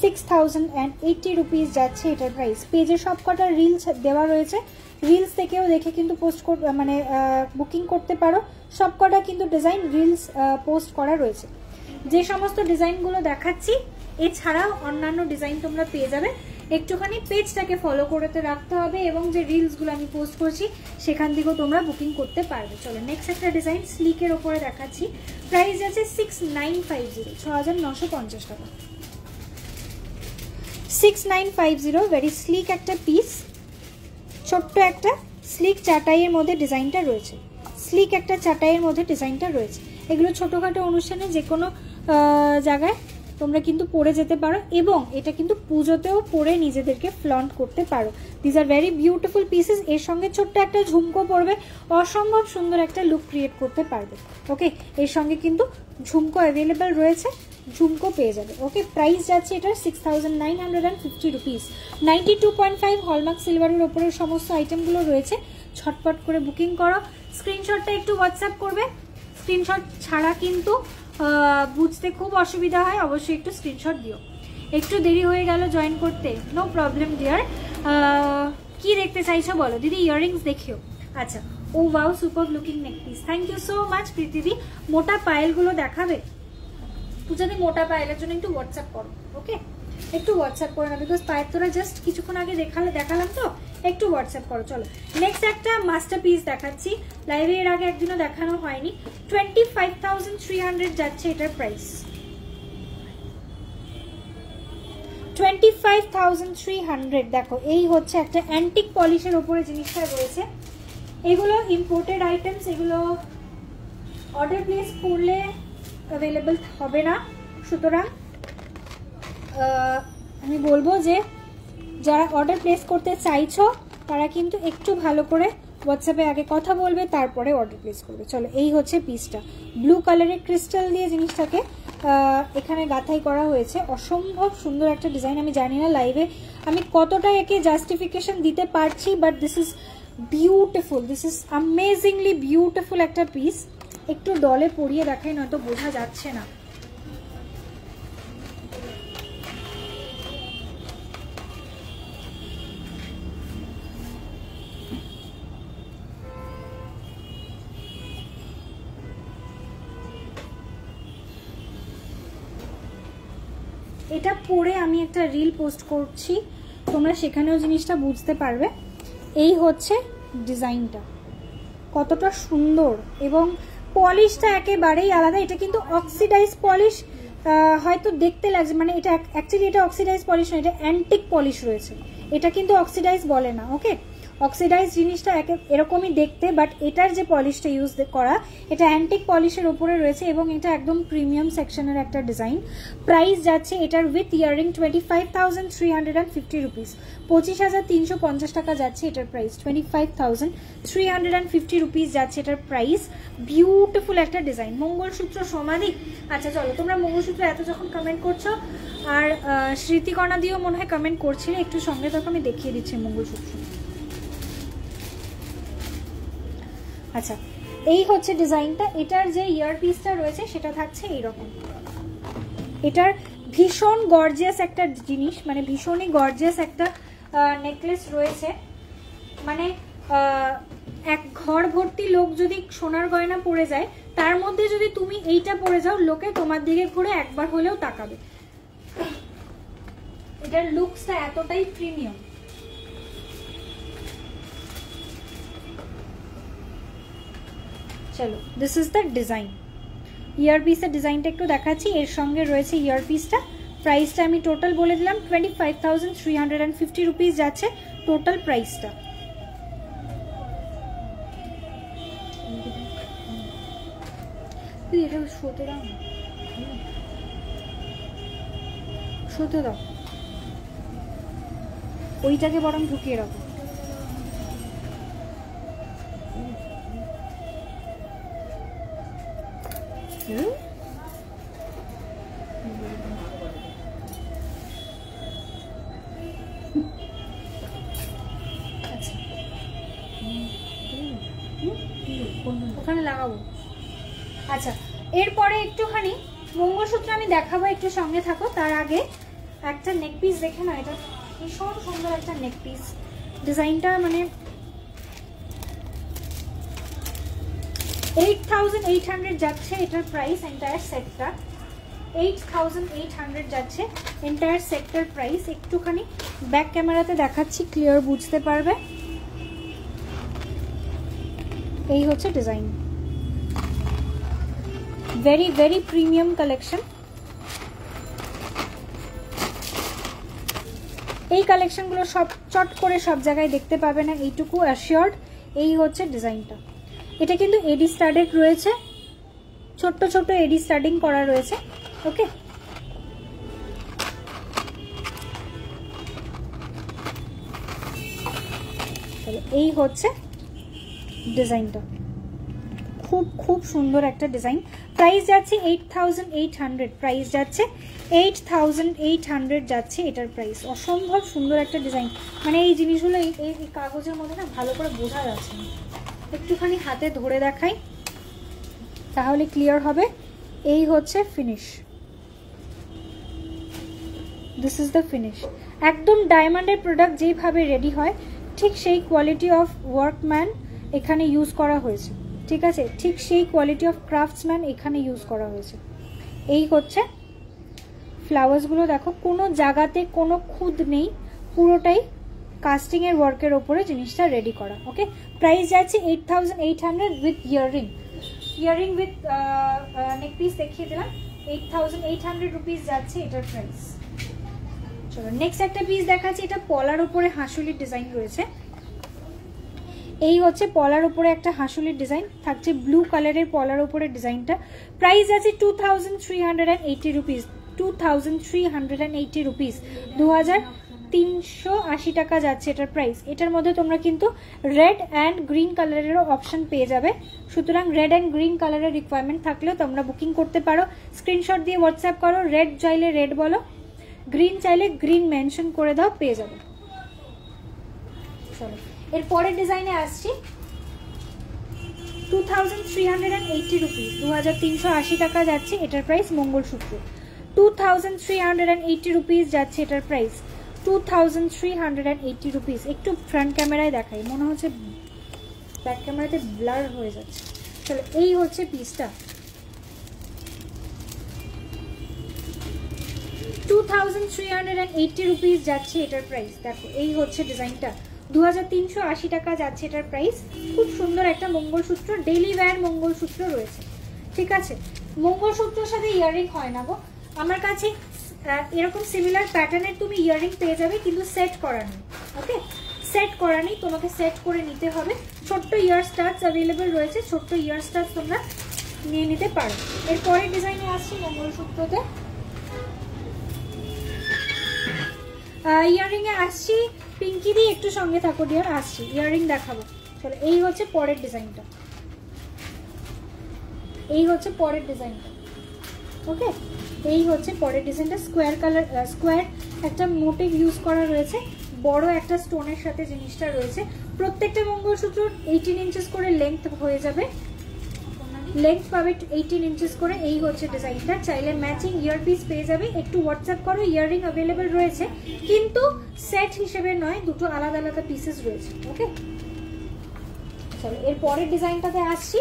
[SPEAKER 1] 6080 রুপিস যাচ্ছে এটার প্রাইস। পেজে সব কটা রিলস দেওয়া রয়েছে, রিলস থেকেও দেখে কিন্তু পোস্ট মানে বুকিং করতে পারো। সব কটা কিন্তু ডিজাইন রিলস পোস্ট করা রয়েছে। যে সমস্ত ডিজাইনগুলো দেখাচ্ছি এছাড়াও অন্যান্য ডিজাইন তোমরা পেয়ে যাবে। একটুখানি পেজটাকে ফলো করতে রাখতে হবে এবং যে রিলসগুলো আমি পোস্ট করছি সেখান থেকেও তোমরা বুকিং করতে পারবে। চলো নেক্সট একটা ডিজাইন স্লিকের ওপরে দেখাচ্ছি। প্রাইস আছে 6950, 6950 টাকা, 6950। ভেরি স্লিক একটা পিস, ছোট্ট একটা স্লিক চাটাইয়ের মধ্যে ডিজাইনটা রয়েছে, স্লিক একটা চাটাইয়ের মধ্যে ডিজাইনটা রয়েছে। এগুলো ছোটোখাটো অনুষ্ঠানে যে কোনো জায়গায় তোমরা কিন্তু পরে যেতে পারো, এবং এটা কিন্তু পুজোতেও পরে নিজেদেরকে ফ্লন্ট করতে পারো। This R very beautiful pieces. এর সঙ্গে ছোট্ট একটা ঝুমকো পরবে, অসম্ভব সুন্দর একটা লুক ক্রিয়েট করতে পারবে। ওকে, এর সঙ্গে কিন্তু ঝুমকো অ্যাভেলেবেল রয়েছে, ঝুমকো পেয়ে যাবে। ওকে, প্রাইস যাচ্ছে এটার 6950 রুপিস। 92.5 হলমার্ক সিলভারের ওপরের সমস্ত আইটেমগুলো রয়েছে। ছটপট করে বুকিং করো। স্ক্রিনশটটা একটু হোয়াটসঅ্যাপ করবে, স্ক্রিনশট ছাড়া কিন্তু বুঝতে খুব অসুবিধা হয়, অবশ্যই একটু স্ক্রিনশট দিও। একটু দেরি হয়ে গেল জয়েন করতে, নো প্রবলেম ডিয়ার। কি দেখতে চাইছো বলো দিদি? ইয়াররিংস দেখিও। আচ্ছা, ও wow, super looking neck piece, thank you so much প্রীতিদি। মোটা পায়েলগুলো দেখাবে? যদি মোটা পায়েলের জন্য একটু হোয়াটসঅ্যাপ করো। ওকে, একটু হোয়াটসঅ্যাপ করো না, বিকজ পায়ের তোরা জাস্ট কিছুক্ষণ আগে দেখালাম তো, একটু হোয়াটসঅ্যাপ করো। চলো নেক্সট একটা মাস্টার পিস দেখাচ্ছি, লাইভে এর আগে একদিনও দেখানো হয়নি। 25,300 যাচ্ছে এটার প্রাইস, 25,300। দেখো, এই হচ্ছে একটা অ্যান্টিক পলিশের ওপরে জিনিসটা রয়েছে। এগুলো ইম্পোর্টেড আইটেমস, এগুলো অর্ডার প্লেস করলে অ্যাভেলেবল হবে না। সুতরাং আমি বলবো যে যারা অর্ডার প্লেস করতে চাইছো তারা কিন্তু একটু ভালো করে হোয়াটসঅ্যাপে আগে কথা বলবে, তারপরে অর্ডার প্লেস করবে। চলো, এই হচ্ছে পিসটা, ব্লু কালারের ক্রিস্টাল দিয়ে জিনিসটাকে এখানে গাঁথাই করা হয়েছে। অসম্ভব সুন্দর একটা ডিজাইন। আমি জানি না লাইভে আমি কতটা একে জাস্টিফিকেশন দিতে পারছি, but this is beautiful, this is amazingly beautiful একটা পিস। একটু ডলে পরিয়ে দেখাই, নয়তো বোঝা যাচ্ছে না। এটা পরে আমি একটা রিল পোস্ট করছি, তোমরা সেখানেও জিনিসটা বুঝতে পারবে। এই হচ্ছে ডিজাইনটা, কতটা সুন্দর, এবং পলিশটা একেবারেই আলাদা। এটা কিন্তু অক্সিডাইজ পলিশ, হয়তো দেখতে লাগছে, মানে এটা অ্যাকচুয়ালি এটা অক্সিডাইজ পলিশ নয়, এটা অ্যান্টিক পলিশ রয়েছে। এটা কিন্তু অক্সিডাইজ বলে না। ওকে, অক্সিডাইজ জিনিসটা এরকমই দেখতে, বাট এটার যে পলিশটা ইউজ করা, এটা অ্যান্টিক পলিশের ওপরে রয়েছে, এবং এটা একদম প্রিমিয়াম সেকশনের একটা ডিজাইন। প্রাইস যাচ্ছে এটার উইথ ইয়ারিং 25,350 রুপিস, 25,350 টাকা যাচ্ছে এটার প্রাইস। 25,350 রুপিস যাচ্ছে এটার প্রাইস। বিউটিফুল একটা ডিজাইন। মঙ্গলসূত্র সমাধি। আচ্ছা চলো, তোমরা মঙ্গলসূত্র এত যখন কমেন্ট করছো, আর স্মৃতিকণা দিয়েও মনে হয় কমেন্ট করছিলে, একটু সঙ্গে তখন আমি দেখিয়ে দিচ্ছি মঙ্গলসূত্র। আচ্ছা, এই হচ্ছে ডিজাইনটা। এটার যে ইয়ার পিসটা রয়েছে সেটা থাকছে এইরকম। এটার ভীষণ গর্জিয়াস একটা জিনিস, মানে ভীষণই গর্জিয়াস একটা নেকলেস রয়েছে। মানে এক ঘর ভর্তি লোক যদি সোনার গয়না পরে যায়, তার মধ্যে যদি তুমি এইটা পরে যাও, লোকে তোমার দিকে ঘুরে একবার হলেও তাকাবে। এটার লুকসটা এতটাই প্রিমিয়াম। চলো, দিস ইজ দ্য ডিজাইন। ইয়ারপিসের ডিজাইনটা একটু দেখাচ্ছি। এর সঙ্গে রয়েছে ইয়ারপিসটা। প্রাইসটা আমি টোটাল বলে দিলাম, 25,350 রুপিস যাচ্ছে টোটাল প্রাইসটা। এটা শোতে দাও, শোতে দাও, ওইটাকে বরং ঢুকিয়ে রাখো। ওখানে লাগাবো। আচ্ছা, এরপরে একটুখানি মঙ্গলসূত্র আমি দেখাবো, একটু সঙ্গে থাকো। তার আগে একটা নেক পিস দেখে না, এটা ভীষণ সুন্দর একটা নেক পিস। ডিজাইনটা মানে 8,800 যাচ্ছে এটার প্রাইস। এন্টায়ার সেটটা 8,800 যাচ্ছে এন্টায়ার সেটটার প্রাইস। একটুখানি ব্যাক ক্যামেরাতে দেখাচ্ছি, ক্লিয়ার বুঝতে পারবে। এই হচ্ছে design, very very premium collection. এই কালেকশনগুলো সব চট করে সব জায়গায় দেখতে পাবে না, এইটুকু অ্যাসিওর্ড। এই হচ্ছে ডিজাইনটা। এটা কিন্তু এডি স্টাডেড রয়েছে, ছোট্ট ছোট্ট এডি স্টাডিং করা রয়েছে। ওকে, এই হচ্ছে ডিজাইনটা, খুব খুব সুন্দর একটা ডিজাইন। প্রাইস যাচ্ছে 8800, প্রাইস যাচ্ছে 8800 যাচ্ছে এটার প্রাইস। অসম্ভব সুন্দর একটা ডিজাইন, মানে এই জিনিসগুলো এই কাগজের মধ্যে না ভালো করে বোঝা যাচ্ছে না, একটুখানি হাতে ধরে দেখাই তাহলে ক্লিয়ার হবে। এই হচ্ছে finish, this is the finish. একদম ডায়মন্ডের প্রোডাক্ট যেভাবে রেডি হয় ঠিক সেই কোয়ালিটি অফ ওয়ার্কম্যান এখানে ইউজ করা হয়েছে, ঠিক আছে, ঠিক সেই কোয়ালিটি অফ ক্রাফটসম্যান এখানে ইউজ করা হয়েছে। এই হচ্ছে ফ্লাওয়ার্সগুলো, দেখো কোনো জায়গাতে কোনো খুদ নেই, পুরোটাই কাস্টিংয়ের ওয়ার্কের ওপরে জিনিসটা রেডি করা। ওকে, প্রাইস যাচ্ছে 8800 with earring, earring with neck piece দেখিয়ে দিলাম। 8800 রুপিস যাচ্ছে এটার প্রাইস। চলো নেক্সট একটা পিস দেখাচ্ছি, এটা পলার উপরে হাঁসুলির ডিজাইন রয়েছে। এই হচ্ছে পলার উপরে একটা হাঁসুলির ডিজাইন থাকছে, ব্লু কালারের পলার উপরে ডিজাইনটা। প্রাইস আছে 2380 রুপিস, 2380 রুপিস, 2380 টাকা যাচ্ছে এটার প্রাইস। এটার মধ্যে তোমরা কিন্তু রেড অ্যান্ড গ্রিন কালারেরও অপশন পেয়ে যাবে, সুতরাং রেড অ্যান্ড গ্রিন কালারের রিকোয়ারমেন্ট থাকলেও তোমরা বুকিং করতে পারো। স্ক্রিনশট দিয়ে হোয়াটসঅ্যাপ করো, রেড চাইলে রেড বলো, গ্রিন চাইলে গ্রিন মেনশন করে দাও, পেয়ে যাবে। চলো এর পরের ডিজাইনে আসছি, 2380 রুপিস, 2380 টাকা যাচ্ছে এটার প্রাইস। মঙ্গলসূত্র 2380 রুপিস যাচ্ছে এটার প্রাইস, 2380 রুপিস। একটু ফ্রন্ট ক্যামেরায় দেখাই, মনে হচ্ছে ব্যাক ক্যামেরাতে ব্লার হয়ে যাচ্ছে। চলো এই হচ্ছে পিসটা, 2380 রুপিস যাচ্ছে এটার প্রাইস। দেখো এই হচ্ছে ডিজাইনটা, 2380 টাকা যাচ্ছে এটার প্রাইস। খুব সুন্দর একটা মঙ্গলসূত্র, ডেইলি ওয়্যার মঙ্গলসূত্র রয়েছে, ঠিক আছে। মঙ্গলসূত্রের সাথে ইয়াররিং হয় না গো, আমার কাছে এরকম সিমিলার প্যাটার্নের তুমি ইয়াররিং পেয়ে যাবে, কিন্তু সেট করা নেই। ওকে, সেট করা নেই, তোমাকে সেট করে নিতে হবে। ছোট্ট ইয়ার স্টার্স অ্যাভেলেবেল রয়েছে, ছোট্ট ইয়ার স্টার্স তোমরা নিয়ে নিতে পারো। এরপরের ডিজাইনে আসছি মঙ্গলসূত্রতে। ইয়াররিং এ আসছি, পিঙ্কি দিয়ে একটু সঙ্গে থাকো ডিয়ার, আসছি ইয়াররিং দেখাবো। চলো এই হচ্ছে পরের ডিজাইনটা, এই হচ্ছে পরের ডিজাইনটা। ওকে, এই হচ্ছে পরের ডিজাইনটা, স্কোয়ার কালার, স্কোয়ার একটা মোটিভ ইউজ করা রয়েছে, বড় একটা স্টোনের সাথে জিনিসটা রয়েছে। প্রত্যেকটা মঙ্গলসূত্র 18 ইঞ্চেস করে লেন্থ হয়ে যাবে, লেন্থ পাবে 18 ইঞ্চেস করে। এই হচ্ছে ডিজাইনটা, চাইলে ম্যাচিং ইয়ারপিস পেয়ে যাবে। একটু হোয়াটসঅ্যাপ করো, ইয়াররিং অ্যাভেলেবেল রয়েছে কিন্তু সেট হিসেবে নয়, দুটো আলাদা আলাদা পিসেস রয়েছে। ওকে, চলো এর পরের ডিজাইনটাতে আসছি।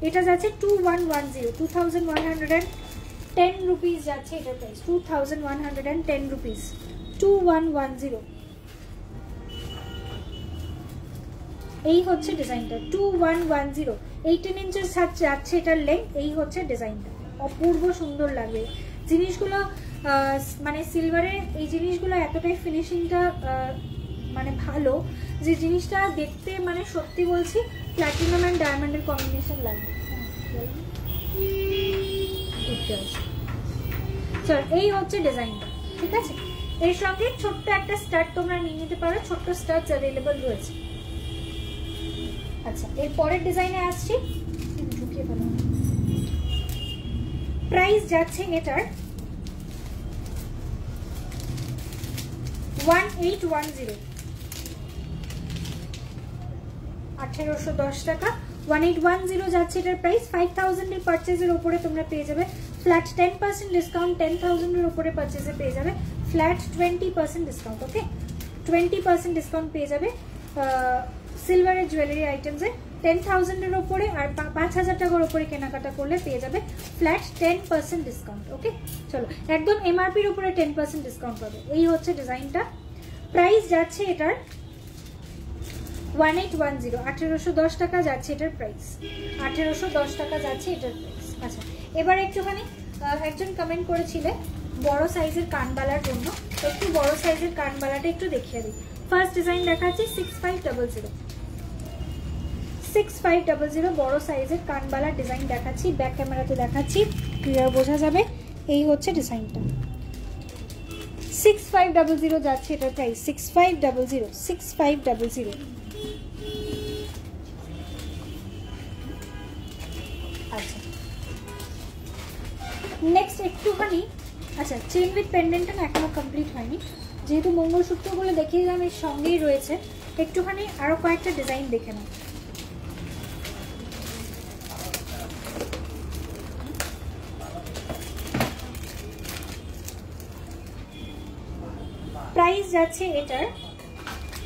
[SPEAKER 1] এটা যাচ্ছে 2110, 2110 রুপিস যাচ্ছে এটার প্রাইস, 2110 রুপিস, 2110। এই হচ্ছে ডিজাইনটা, 2110, 18 ইঞ্চেস যাচ্ছে এটার লেন্থ। এই হচ্ছে ডিজাইনটা, অপূর্ব সুন্দর লাগবে জিনিসগুলো। মানে সিলভারের এই জিনিসগুলো এতটাই ফিনিশিংটা মানে ভালো, যে জিনিসটা দেখতে মানে সত্যি বলছি প্ল্যাটিনাম অ্যান্ড ডায়মন্ডের কম্বিনেশন লাগবে। চল এই হচ্ছে ডিজাইনটা, ঠিক আছে। এর সঙ্গে ছোট্ট একটা স্টাড তোমরা নিয়ে নিতে পারো, ছোট্ট স্টাডস অ্যাভেলেবল রয়েছে। আচ্ছা এর পরের ডিজাইনে আসছি, ঢুকিয়ে ফেলো। প্রাইস যাচ্ছে এটার 1810, 1810 টাকা, 1810 যাচ্ছে এটার প্রাইস। 5000 এর পারচেজের উপরে তোমরা পেয়ে যাবে ফ্ল্যাট 10% ডিসকাউন্ট, 10000 এর উপরে পারচেজে পেয়ে যাবে ফ্ল্যাট 20% ডিসকাউন্ট। ওকে, 20% ডিসকাউন্ট পেয়ে যাবে সিলভারের জুয়েলারি আইটেমসে। 10,000 এর উপরে আর 5000 টাকার উপরে কেনাকাটা করলে পেয়ে যাবে ফ্ল্যাট 10% ডিসকাউন্ট। ওকে, চলো একদম এমআরপির উপরে 10% ডিসকাউন্ট পাবে। এই হচ্ছে ডিজাইনটা, প্রাইস যাচ্ছে এটার 1810, 1810 টাকা যাচ্ছে এটার প্রাইস, 1810 টাকা যাচ্ছে এটার প্রাইস। আচ্ছা এবার একটুখানি একজন কমেন্ট করেছিলে বড় সাইজের কানবালার জন্য, একটু বড় সাইজের কানবালাটা একটু দেখিয়ে দিই। ফার্স্ট ডিজাইন দেখাচ্ছি 6500, 6500 বড় সাইজের কানবালা ডিজাইন দেখাচ্ছি, ব্যাক ক্যামেরাতে দেখাচ্ছি, ক্লিয়ার বোঝা যাবে। এই হচ্ছে ডিজাইনটা, 6500 যাচ্ছে এটার প্রাইস, 6500। আচ্ছা নেক্সট একটুখানি, আচ্ছা চেন উইথ পেন্ডেন্টটা না এখনো কমপ্লিট হয়নি, যেহেতু মঙ্গলসূত্রগুলো দেখিয়ে দিলাম এর সঙ্গেই রয়েছে, একটুখানি আরো কয়েকটা ডিজাইন দেখে নাও। প্রাইস যাচ্ছে এটার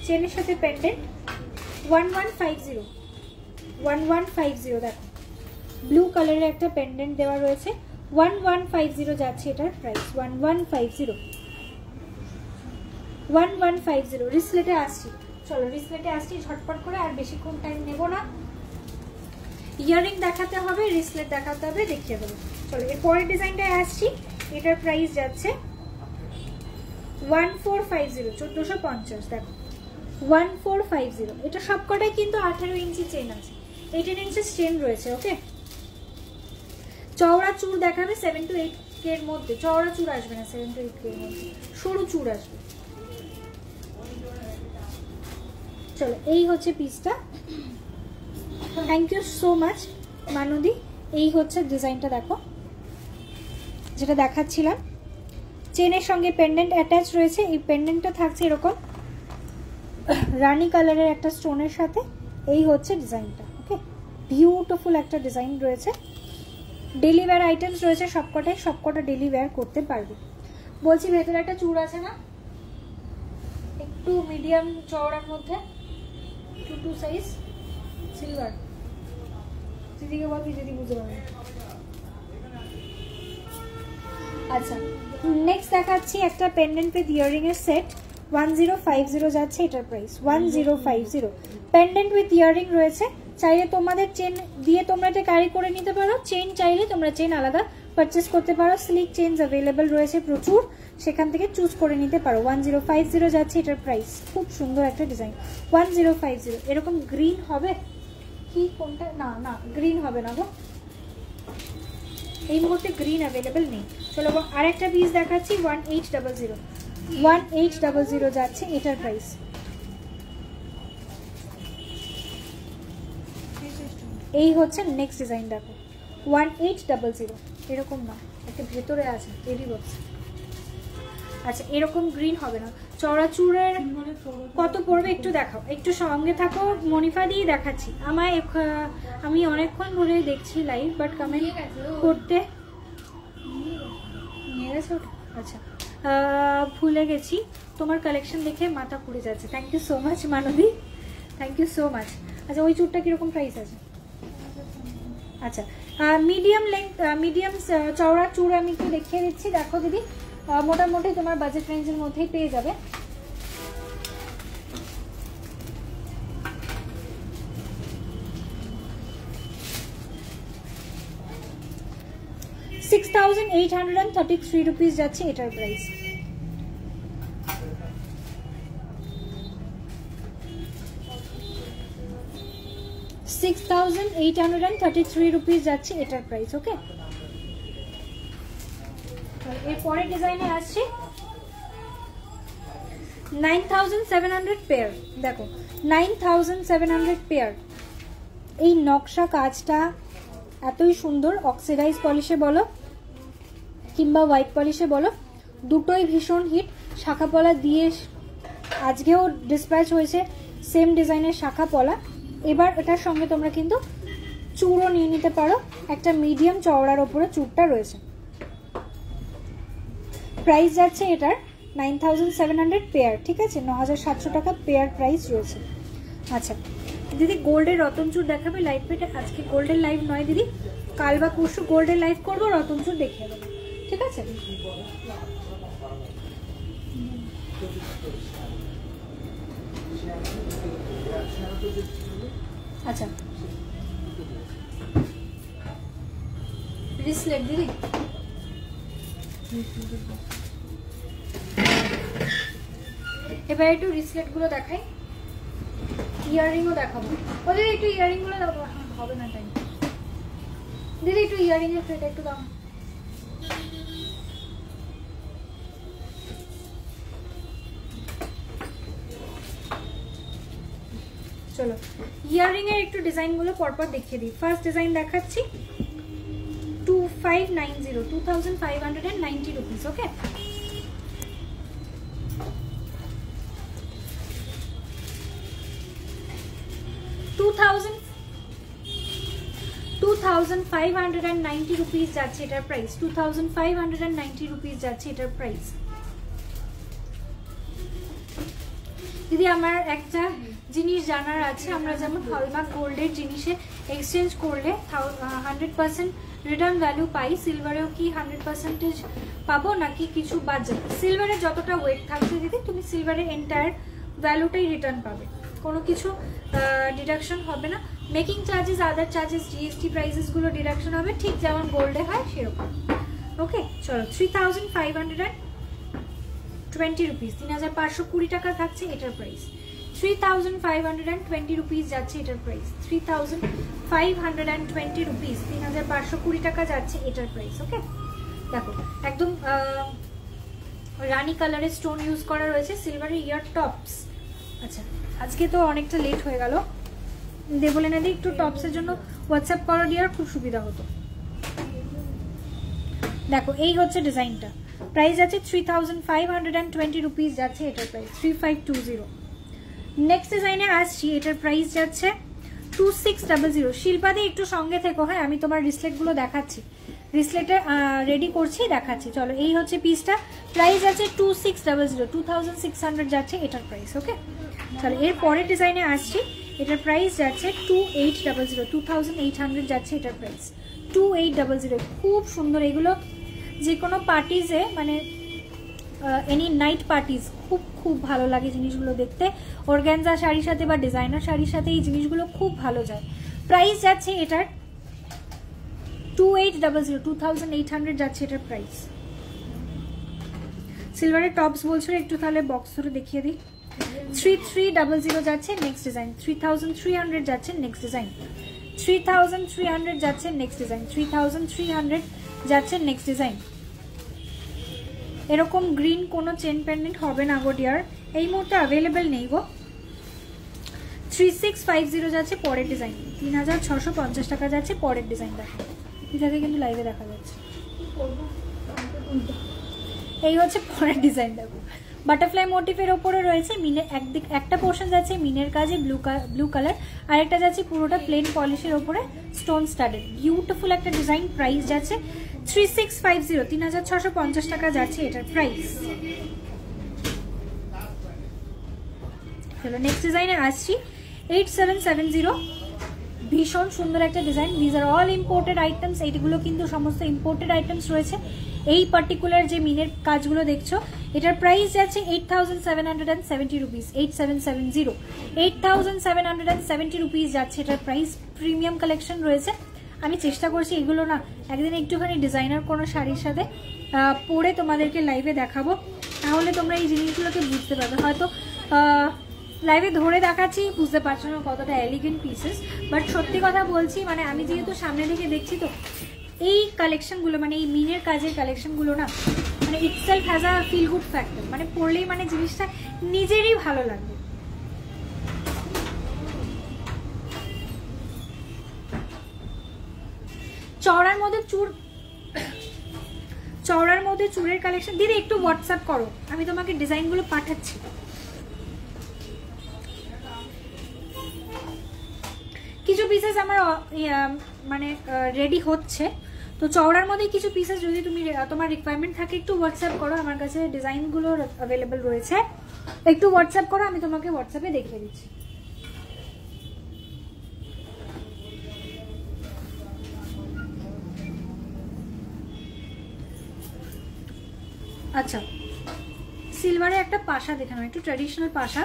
[SPEAKER 1] চেনের সাথে পেন্ডেন্ট 1150, দেখো ব্লু কালারের একটা পেন্ডেন্ট দেওয়া রয়েছে, 1150 যাচ্ছে এটার প্রাইস, 1150। রিসলেটে আসছি, চলো রিসলেটে আসছি ঝটপট করে, আর বেশিক্ষণ টাইম নেব না। ইয়ারিং দেখাতে হবে, রিসলেট দেখাতে হবে, দেখিয়ে দেবো। চলো এর পরের ডিজাইনটায় আসছি, এটার প্রাইস যাচ্ছে 1450, 1450। দেখো 1450, এটা সবকটাই কিন্তু 18 ইঞ্চি চেন আছে, 18 ইঞ্চি চেন রয়েছে। ওকে, চওড়া চূড় দেখাবে 7 to 8 এর মধ্যে, চওড়া চূড় আসবে না 7 to 8 এর মধ্যে, সরু চূড় আসবে। চলো এই হচ্ছে পিসটা, থ্যাংক ইউ সো মাচ মানদি। এই হচ্ছে ডিজাইনটা, দেখো যেটা দেখাচ্ছিলাম, চেনের সঙ্গে পেন্ডেন্ট অ্যাটাচ রয়েছে। এই পেন্ডেন্টটা থাকছে এরকম রানী কালারের একটা স্টোনের সাথে। এই হচ্ছে ডিজাইনটা। ওকে, বিউটিফুল একটা ডিজাইন রয়েছে। ডেলি ওয়্যার আইটেমস রয়েছে সবকটাই, সবকটা ডেলি ওয়্যার করতে পারবে। বলছি ভেতরে একটা চূড় আছে না, একটু মিডিয়াম চওড়ার মধ্যে, 2 সাইজ সিলভার, দিদিকে বল দিদি বুঝতে পারবে। আচ্ছা নেক্সট দেখাচ্ছি একটা পেন্ডেন্ট উইথ ইয়ারিং এর সেট, 1050 যাচ্ছে এটার প্রাইস, 1050। পেন্ডেন্ট উইথ ইয়ারিং রয়েছে, চাইলে তোমাদের চেন দিয়ে তোমরা এটা ক্যারি করে নিতে পারো, চেন চাইলে তোমরা চেন আলাদা পারচেস করতে পারো, স্লিক চেনস অ্যাভেলেবেল রয়েছে প্রচুর, সেখান থেকে চুজ করে নিতে পারো। 1050 যাচ্ছে এটার প্রাইস, খুব সুন্দর একটা ডিজাইন, 1050। এরকম গ্রিন হবে কি, কোনটা? না না গ্রিন হবে না গো, এই মুহূর্তে গ্রিন অ্যাভেলেবেল নেই। চলো আর একটা পিস দেখাচ্ছি, 1800 যাচ্ছে এটার প্রাইস। এই হচ্ছে নেক্সট ডিজাইন, দেখো 1800, এরকম না, একটা ভেতরে আছে বেবি বক্স। আচ্ছা এরকম গ্রিন হবে না, চওড়া চূড়ের কত পড়বে একটু দেখাও, একটু সঙ্গে থাকো, মনিফা দিয়ে দেখাচ্ছি। আমি অনেকক্ষণ ধরে দেখছি লাইভ, বাট কমেন্ট করতে নিয়ে গেছে ওটা। আচ্ছা ভুলে গেছি, তোমার কালেকশন দেখে মাথা পুড়ে যাচ্ছে। Thank you so much Manabi, thank you so much. আচ্ছা ওই চূড়টা কিরকম প্রাইস আছে? আচ্ছা মিডিয়াম লেন্থ, মিডিয়াম চওড়া চূড় আমি একটু দেখিয়ে দিচ্ছি। দেখো দিদি, মোটামুটি তোমার বাজেট রেঞ্জের মধ্যেই পেয়ে যাবে। ₹6833 যাচ্ছে এটার প্রাইস। ₹6833 যাচ্ছে এটার প্রাইস। ওকে, এর পরের ডিজাইনে আসছে 9700 পেয়ার। দেখো 9700 পেয়ার, এই নকশা কাজটা এতই সুন্দর, অক্সিডাইজ পলিশে বলো কিংবা হোয়াইট পলিশে বলো, দুটোই ভীষণ হিট। শাখা পলা দিয়ে আজকেও ডিসপ্যাচ হয়েছে সেম ডিজাইনের শাখা পলা। এবার এটার সঙ্গে তোমরা কিন্তু চূড়ও নিয়ে নিতে পারো, একটা মিডিয়াম চওড়ার ওপরে চূড়টা রয়েছে। প্রাইস যাচ্ছে এটার 9700 পেয়ার, ঠিক আছে, 9700 টাকা পেয়ার প্রাইস রয়েছে। আচ্ছা দিদি গোল্ডের রতন চূড় দেখাবে লাইভ পেটে? আজকে গোল্ডের লাইভ নয় দিদি, কাল বা পরশু গোল্ডের লাইভ করবো, রতন চূড় দেখিয়ে দেবো, ঠিক আছে। আচ্ছা রিসলেট দিদি, এবার একটু রিসলেট গুলো দেখাই। ইয়াররিংও দেখাবো। ও দিদি একটু ইয়াররিংগুলো দাও। হবে না টাইম। দিদি একটু ইয়াররিং এর সেট একটু দাও। চলো ইয়াররিং এর একটু ডিজাইনগুলো পরপর দেখিয়ে দিই। ফার্স্ট ডিজাইন দেখাচ্ছি 2590, 2590 রুপিস। ওকে, 2590 রুপিস যাচ্ছে এটার প্রাইস। 2590 রুপিস যাচ্ছে এটার প্রাইস। দিদি আমার একটা জিনিস জানার আছে, আমরা যেমন হলমার্ক গোল্ডের জিনিসে এক্সচেঞ্জ করলে 100% রিটার্ন ভ্যালু পাই, সিলভারেও কি 100% পাবো নাকি কিছু বাদ যাবে? সিলভারে যতটা ওয়েট থাকছে দিদি তুমি সিলভারের এন্টায়ার ভ্যালুটাই রিটার্ন পাবে, কোনো কিছু ডিডাকশন হবে না। মেকিং চার্জেস, আদার চার্জেস, জিএসটি প্রাইসেসগুলো ডিডাকশন হবে ঠিক যেমন গোল্ডে হয় সেরকম। ওকে চলো 3520 রুপিস, 3520 টাকা থাকছে এটার প্রাইস। 3520 রুপিস যাচ্ছে এটার প্রাইস। 3520 রুপিস, 3520 টাকা যাচ্ছে এটার প্রাইস। ওকে দেখো একদম রানী কালারের স্টোন ইউজ করা রয়েছে, সিলভারের ইয়ার টপস। আচ্ছা আজকে তো অনেকটা লেট হয়ে গেল, বলে না দিই একটু টপসের জন্য হোয়াটসঅ্যাপ করো ডিয়ার, খুব সুবিধা হতো। দেখো এই হচ্ছে ডিজাইনটা, প্রাইস আছে 3520 রুপিস যাচ্ছে এটার প্রাইস 3520। নেক্সট ডিজাইনে আসছি, এটার প্রাইস যাচ্ছে 2600। শিল্পাদি একটু সঙ্গে থেকো, হ্যাঁ আমি তোমার রিসলেটগুলো দেখাচ্ছি, রিসলেটে রেডি করছি দেখাচ্ছি। চলো এই হচ্ছে পিসটা, প্রাইস আছে 2600, 2600 যাচ্ছে এটার প্রাইস। ওকে চলো এর পরের ডিজাইনে আসছি, এটার প্রাইস যাচ্ছে 2800, 2800 যাচ্ছে এটার প্রাইস 2800। খুব সুন্দর এগুলো, যে কোনো পার্টিজে মানে এনি নাইট পার্টিজ খুব ভালো লাগে জিনিসগুলো দেখতে। অর্গানজা শাড়ির সাথে বা ডিজাইনার শাড়ির সাথে এই জিনিসগুলো খুব ভালো যায়। প্রাইস যাচ্ছে এটার 2800, 2800 যাচ্ছে এটার প্রাইস। সিলভারের টপস বলছো একটু, তাহলে বক্স ধরে দেখিয়ে দিই। 3300 যাচ্ছে নেক্সট ডিজাইন, 3300 যাচ্ছে নেক্সট ডিজাইন, 3300 যাচ্ছে নেক্সট ডিজাইন, 3300 যাচ্ছে নেক্সট ডিজাইন। এরকম গ্রিন কোনো চেন পেন্ডেন্ট হবে না গো ডিয়ার, এই মুহূর্তে অ্যাভেলেবেল নেই গো। 3650 যাচ্ছে পরের ডিজাইন, 3650 টাকা যাচ্ছে পরের ডিজাইন। দেখো এটাকে কিন্তু লাইভে দেখা যাচ্ছে। এই হচ্ছে পরের ডিজাইন, দেখো বাটারফ্লাই মোটিভের ওপরে রয়েছে মিনের একদিক, একটা পোর্শন যাচ্ছে মিনের কাজে ব্লু কালার, আর একটা যাচ্ছে পুরোটা প্লেন পলিশের ওপরে স্টোন স্টাডেড, বিউটিফুল একটা ডিজাইন। প্রাইস যাচ্ছে 3650, 3650 টাকা যাচ্ছে এটার প্রাইস। চলো নেক্সট ডিজাইনে আসছি, 8770, ভীষণ সুন্দর একটা design. These are all imported items, এইগুলো কিন্তু সমস্ত ইম্পোর্টেড আইটেমস রয়েছে। এই পার্টিকুলার যে মিনের কাজগুলো দেখছো এটার প্রাইস যাচ্ছে 8770 রুপিস, 8770, 8770 রুপিস যাচ্ছে এটার প্রাইস। প্রিমিয়াম কালেকশন রয়েছে, আমি চেষ্টা করছি এগুলো না একদিন একটুখানি ডিজাইনার কোনো শাড়ির সাথে পরে তোমাদেরকে লাইভে দেখাবো, তাহলে তোমরা এই জিনিসগুলোকে বুঝতে পারবে। হয়তো লাইভে ধরে দেখাচ্ছি বুঝতে পারছো না কতটা এলিগেন্ট পিসেস, বাট সত্যি কথা বলছি মানে আমি যেহেতু সামনে থেকে দেখছি তো এই কালেকশনগুলো মানে এই মিনের কাজের কালেকশনগুলো না মানে itself has a feel good factor, মানে পড়লেই মানে জিনিসটা নিজেরই ভালো লাগবে। চওড়ার মধ্যে চুড়ের কালেকশন দিদি একটু হোয়াটসঅ্যাপ করো, আমি তোমাকে ডিজাইনগুলো পাঠাচ্ছি। কিছু পিসেস আমার মানে রেডি হচ্ছে, তো চওড়ার মধ্যে কিছু পিসেস যদি তুমি তোমার রিকোয়ারমেন্ট থাকে একটু হোয়াটসঅ্যাপ করো, আমার কাছে ডিজাইনগুলো অ্যাভেলেবেল রয়েছে, একটু হোয়াটসঅ্যাপ করো, আমি তোমাকে হোয়াটসঅ্যাপে দেখিয়ে দিচ্ছি। আচ্ছা সিলভারে একটা পাশা দেখে নাও, একটু ট্র্যাডিশনাল পাশা,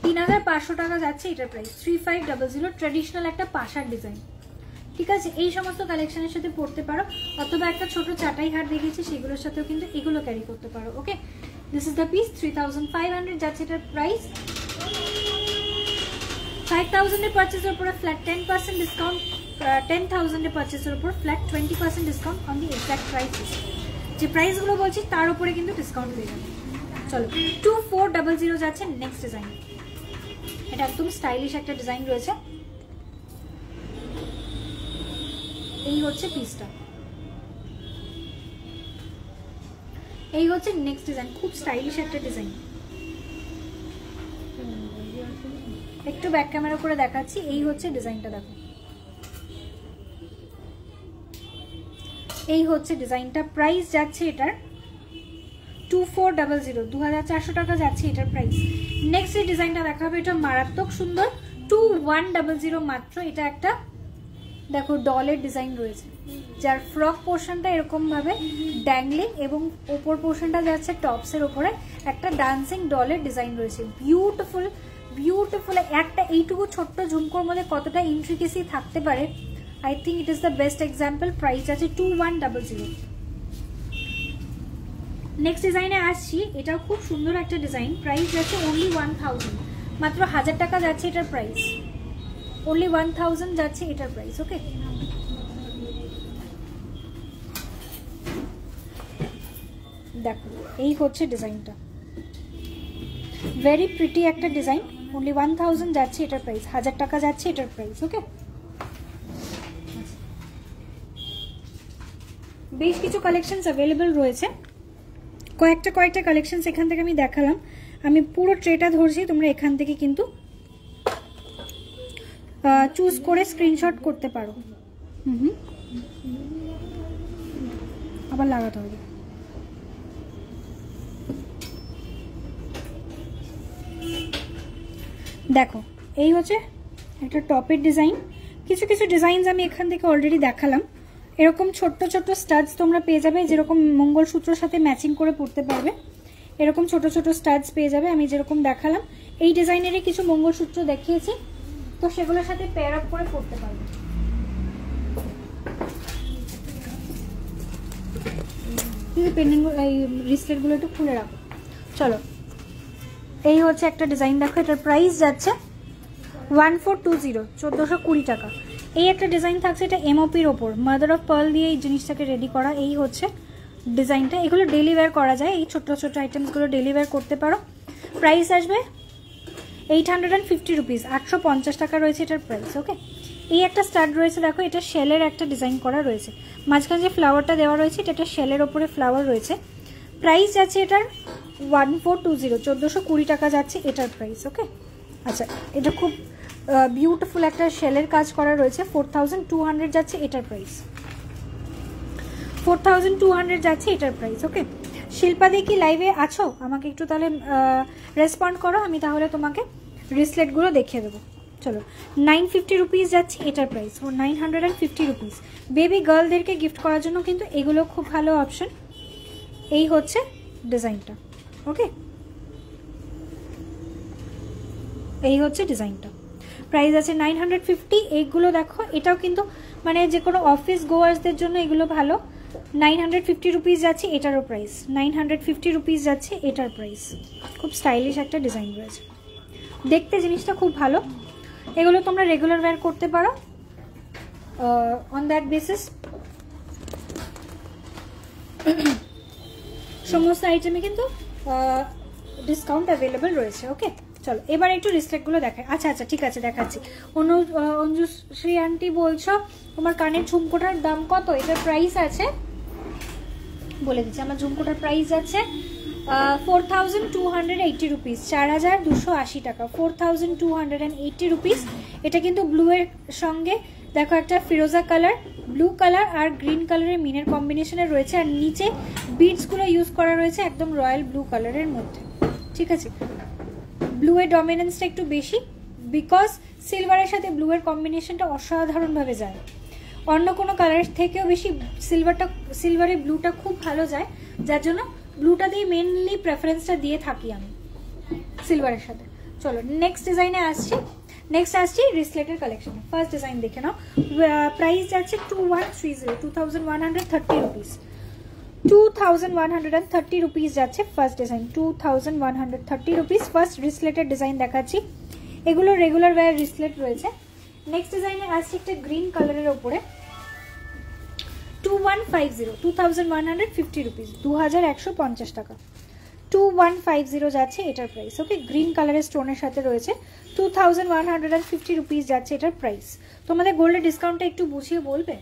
[SPEAKER 1] 3500 টাকা যাচ্ছে এটার প্রাইস 3500, ট্র্যাডিশনাল একটা পাশার ডিজাইন। ঠিক আছে, এই সমস্ত কালেকশনের সাথে পড়তে পারো, অথবা একটা ছোট চাটাই হাট দেখেছি সেগুলোর সাথেও কিন্তু এগুলো ক্যারি করতে পারো। Okay this is the piece, 3500 যাচ্ছে এটার প্রাইস। 5,000 এর পারচেজের উপরে ফ্ল্যাট 10% ডিসকাউন্ট, 10,000 এর পারচেজের উপর flat 20% discount on the exact prices. যে প্রাইসগুলো বলছি তার উপরে কিন্তু ডিসকাউন্ট পেয়ে যাবে। চলো 2400 যাচ্ছে নেক্সট ডিজাইন। এটা একদম স্টাইলিশ একটা ডিজাইন রয়েছে। এই হচ্ছে পিসটা, এই হচ্ছে নেক্সট ডিজাইন, খুব স্টাইলিশ একটা ডিজাইন। একটু ব্যাক ক্যামেরা করে দেখাচ্ছি। এই হচ্ছে ডিজাইনটা, দেখো এই হচ্ছে ডিজাইনটা। প্রাইস যাচ্ছে এটার 2400, 2400 টাকা যাচ্ছে এটার প্রাইস। নেক্সট যে ডিজাইনটা দেখাবে এটা মারাত্মক সুন্দর, 2100 মাত্র। এটা একটা দেখো ডলের ডিজাইন রয়েছে, যার ফ্রক পোর্শনটা এরকম ভাবে ড্যাংলিং এবং ওপর পোর্শনটা যাচ্ছে টপসের উপরে একটা ডান্সিং ডলের ডিজাইন রয়েছে। Beautiful beautiful. একটা এইটুকু ছোট্ট ঝুমকোর মধ্যে কতটা ইন্ট্রিকেসি থাকতে পারে, I think it is the best example. Price আছে 2100। নেক্সট ডিজাইনে আসছি, এটাও খুব সুন্দর একটা ডিজাইন। প্রাইস যাচ্ছে অনলি 1000, মাত্র 1000 টাকা যাচ্ছে এটার প্রাইস। অনলি 1000 যাচ্ছে এটার প্রাইস। ওকে, দেখো এই হচ্ছে ডিজাইনটা, ভেরি প্রিটি একটা ডিজাইন। অনলি 1000 যাচ্ছে এটার প্রাইস, 1000 টাকা যাচ্ছে এটার প্রাইস। ওকে, বেশ কিছু কালেকশনস অ্যাভেলেবল রয়েছে, কয়েকটা কালেকশনস এখান থেকে আমি দেখালাম। আমি পুরো ট্রেটা ধরছি, তোমরা এখান থেকে কিন্তু চুজ করে স্ক্রিনশট করতে পারো। আবার লাগাতে হবে। দেখো এই হচ্ছে একটা টপের ডিজাইন। কিছু ডিজাইনস আমি এখান থেকে অলরেডি দেখালাম। এরকম ছোট্ট স্টাডস তোমরা পেয়ে যাবে, যেরকম মঙ্গলসূত্রের সাথে ম্যাচিং করে পরতে পারবে। এরকম ছোট স্টাডস পেয়ে যাবে, আমি যেরকম দেখালাম। এই ডিজাইনেরই কিছু মঙ্গলসূত্র দেখিয়েছি, তো সেগুলোর সাথে পেয়ার আপ করে পরতে পারবে। এই রিসলেটগুলো একটু খুলে রাখো। চলো এই হচ্ছে একটা ডিজাইন, দেখো এটার প্রাইস যাচ্ছে 1420, 1420 টাকা। এই একটা ডিজাইন থাকছে, এটা এমওপির ওপর মাদার অফ পার্ল দিয়ে এই জিনিসটাকে রেডি করা। এই হচ্ছে ডিজাইনটা। এগুলো ডেলি ওয়্যার করা যায়, এই ছোট আইটেমসগুলো ডেলি ওয়্যার করতে পারো। প্রাইস আসবে 850 রুপিস, 850 টাকা রয়েছে এটার প্রাইস। ওকে, এই একটা স্টাড রয়েছে, দেখো এটা শেলের একটা ডিজাইন করা রয়েছে। মাঝখানে যে ফ্লাওয়ারটা দেওয়া রয়েছে এটা একটা শেলের ওপরে ফ্লাওয়ার রয়েছে। প্রাইস যাচ্ছে এটার 1420, 1420 টাকা যাচ্ছে এটার প্রাইস। ওকে, আচ্ছা এটা খুব বিউটিফুল একটা শেলের কাজ করা রয়েছে। 4200 যাচ্ছে এটার প্রাইস, 4200 যাচ্ছে এটার প্রাইস। ওকে, শিল্পা দি কি লাইভে আছো? আমাকে একটু তাহলে রেসপন্ড করো, আমি তাহলে তোমাকে রিসলেটগুলো দেখিয়ে দেবো। চলো 950 রুপিস যাচ্ছে এটার প্রাইস, 950 রুপিস। বেবি গার্লদেরকে গিফট করার জন্য কিন্তু এগুলো খুব ভালো অপশন। এই হচ্ছে ডিজাইনটা। ওকে, এই হচ্ছে ডিজাইনটা। প্রাইস আছে 950। এইগুলো দেখো, এটাও কিন্তু মানে যে কোনো অফিস গোয়ার্সদের জন্য এগুলো ভালো। 950 রুপিস যাচ্ছে এটারও প্রাইস, 950 রুপিস যাচ্ছে এটার প্রাইস। খুব স্টাইলিশ একটা ডিজাইন রয়েছে, দেখতে জিনিসটা খুব ভালো। এগুলো তোমরা রেগুলার ওয়্যার করতে পারো। অন দ্যাট বেসিস সমস্ত আইটেমে কিন্তু ডিসকাউন্ট অ্যাভেলেবল রয়েছে। ওকে, চলো এবার একটু রিসলেটগুলো দেখাই। আচ্ছা ঠিক আছে, দেখাচ্ছি। অনুশ্রী আন্টি বলছো তোমার কানের ঝুমকোটার দাম কত? এটার প্রাইস আছে, বলে দিচ্ছি। আমার ঝুমকোটার প্রাইস আছে 4280 রুপিস, 4280 টাকা, 4280 রুপিস। এটা কিন্তু ব্লু এর সঙ্গে দেখো একটা ফিরোজা কালার, ব্লু কালার আর গ্রিন কালারের মিনের কম্বিনেশনে রয়েছে। আর নিচে বিডসগুলো ইউজ করা রয়েছে একদম রয়্যাল ব্লু কালারের মধ্যে। ঠিক আছে, ব্লু এর ডমিনেন্সটা একটু বেশি, বিকজ সিলভারের সাথে ব্লু এর কম্বিনেশনটা অসাধারণভাবে যায়। অন্য কোনো কালারের থেকেও বেশি সিলভারে ব্লুটা খুব ভালো যায়, যার জন্য ব্লুটা দিয়ে মেনলি প্রেফারেন্সটা দিয়ে থাকি আমি সিলভারের সাথে। চলো নেক্সট ডিজাইনে আসছি। নেক্সট আসছি রিসলেটের কালেকশনে। ফার্স্ট ডিজাইন দেখে নাও। প্রাইস যাচ্ছে 2130 রুপিস, 2130 রুপিস যাচ্ছে ফার্স্ট ডিজাইন, 2130 রুপিস। ফার্স্ট রিসলেটেড ডিজাইন দেখাচ্ছি। এগুলো রেগুলার ওয়্যার রিসলেট রয়েছে। নেক্সট ডিজাইনে আসছে একটা গ্রিন কালারের ওপরে 2150, 2150 রুপিস, 2150 টাকা। 2150 যাচ্ছে এটার প্রাইস। ওকে, গ্রিন কালারের স্টোনের সাথে রয়েছে, 2150 রুপিস যাচ্ছে এটার প্রাইস। তোমাদের গোল্ডের ডিসকাউন্টটা একটু বুঝিয়ে বলবে?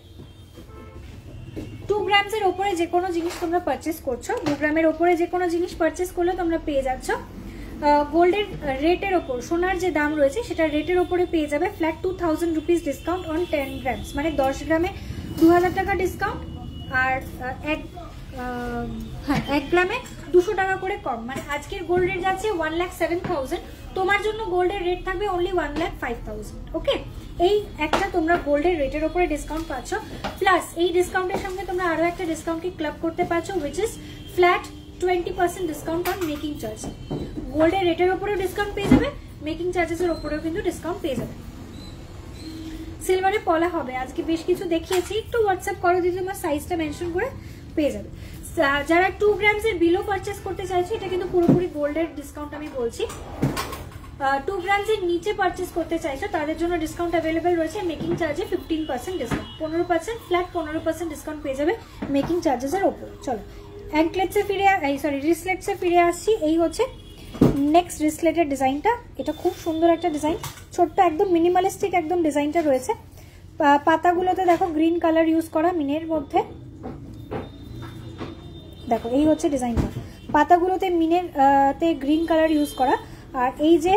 [SPEAKER 1] 2 গ্রামসের ওপরে যে কোনো জিনিস তোমরা পারচেস করছো, 2 গ্রামের ওপরে যে কোনো জিনিস পারচেস করলে তোমরা পেয়ে যাচ্ছ গোল্ডের রেটের ওপর, সোনার যে দাম রয়েছে সেটা রেটের ওপরে পেয়ে যাবে flat 2000 rupees discount on 10 grams, মানে 10 গ্রামে 2000 টাকা ডিসকাউন্ট, আর 1 গ্রামে 200 টাকা করে কম। মানে আজকের গোল্ড রেট যাচ্ছে 1,07,000, তোমার জন্য গোল্ডের রেট থাকবে অনলি 1,05,000। ওকে, এই একটা তোমরা গোল্ডের রেটের ওপরে ডিসকাউন্ট পাচ্ছ, প্লাস এই ডিসকাউন্টের সঙ্গে তোমরা আরো একটা ডিসকাউন্টকে ক্লাব করতে পারছো, which is flat 20% discount on making charge. গোল্ডের রেটের ওপরেও ডিসকাউন্ট পেয়ে যাবে, মেকিং চার্জেসের ওপরেও কিন্তু ডিসকাউন্ট পেয়ে যাবে। সিলভারে পলা হবে, আজকে বেশ কিছু দেখিয়েছি, একটু হোয়াটসঅ্যাপ করো দিদি, তোমার সাইজটা মেনশন করে পেয়ে যাবে। যারা 2 গ্রামসের বিলো পারচেস করতে চাইছো, এটা কিন্তু পুরোপুরি গোল্ডের ডিসকাউন্ট আমি বলছি। 2 গ্রামসের নিচে পারচেস করতে চাইছো তাদের জন্য ডিসকাউন্ট অ্যাভেলেবেল রয়েছে, মেকিং চার্জে 15% ডিসকাউন্ট, 15% ফ্ল্যাট 15% ডিসকাউন্ট পেয়ে যাবে মেকিং চার্জেসের ওপরে। চলো অ্যাঙ্কলেটসে ফিরে, রিসলেটসে ফিরে আসছি। এই হচ্ছে নেক্সট রিসলেটের ডিজাইনটা, এটা খুব সুন্দর একটা ডিজাইন, ছোট্ট একদম মিনিমালিস্টিক একদম ডিজাইনটা রয়েছে। পাতাগুলোতে দেখো গ্রিন কালার ইউজ করা মিনের মধ্যে, দেখো এই হচ্ছে ডিজাইনটা, পাতাগুলোতে মিনের তে গ্রিন কালার ইউজ করা, আর এই যে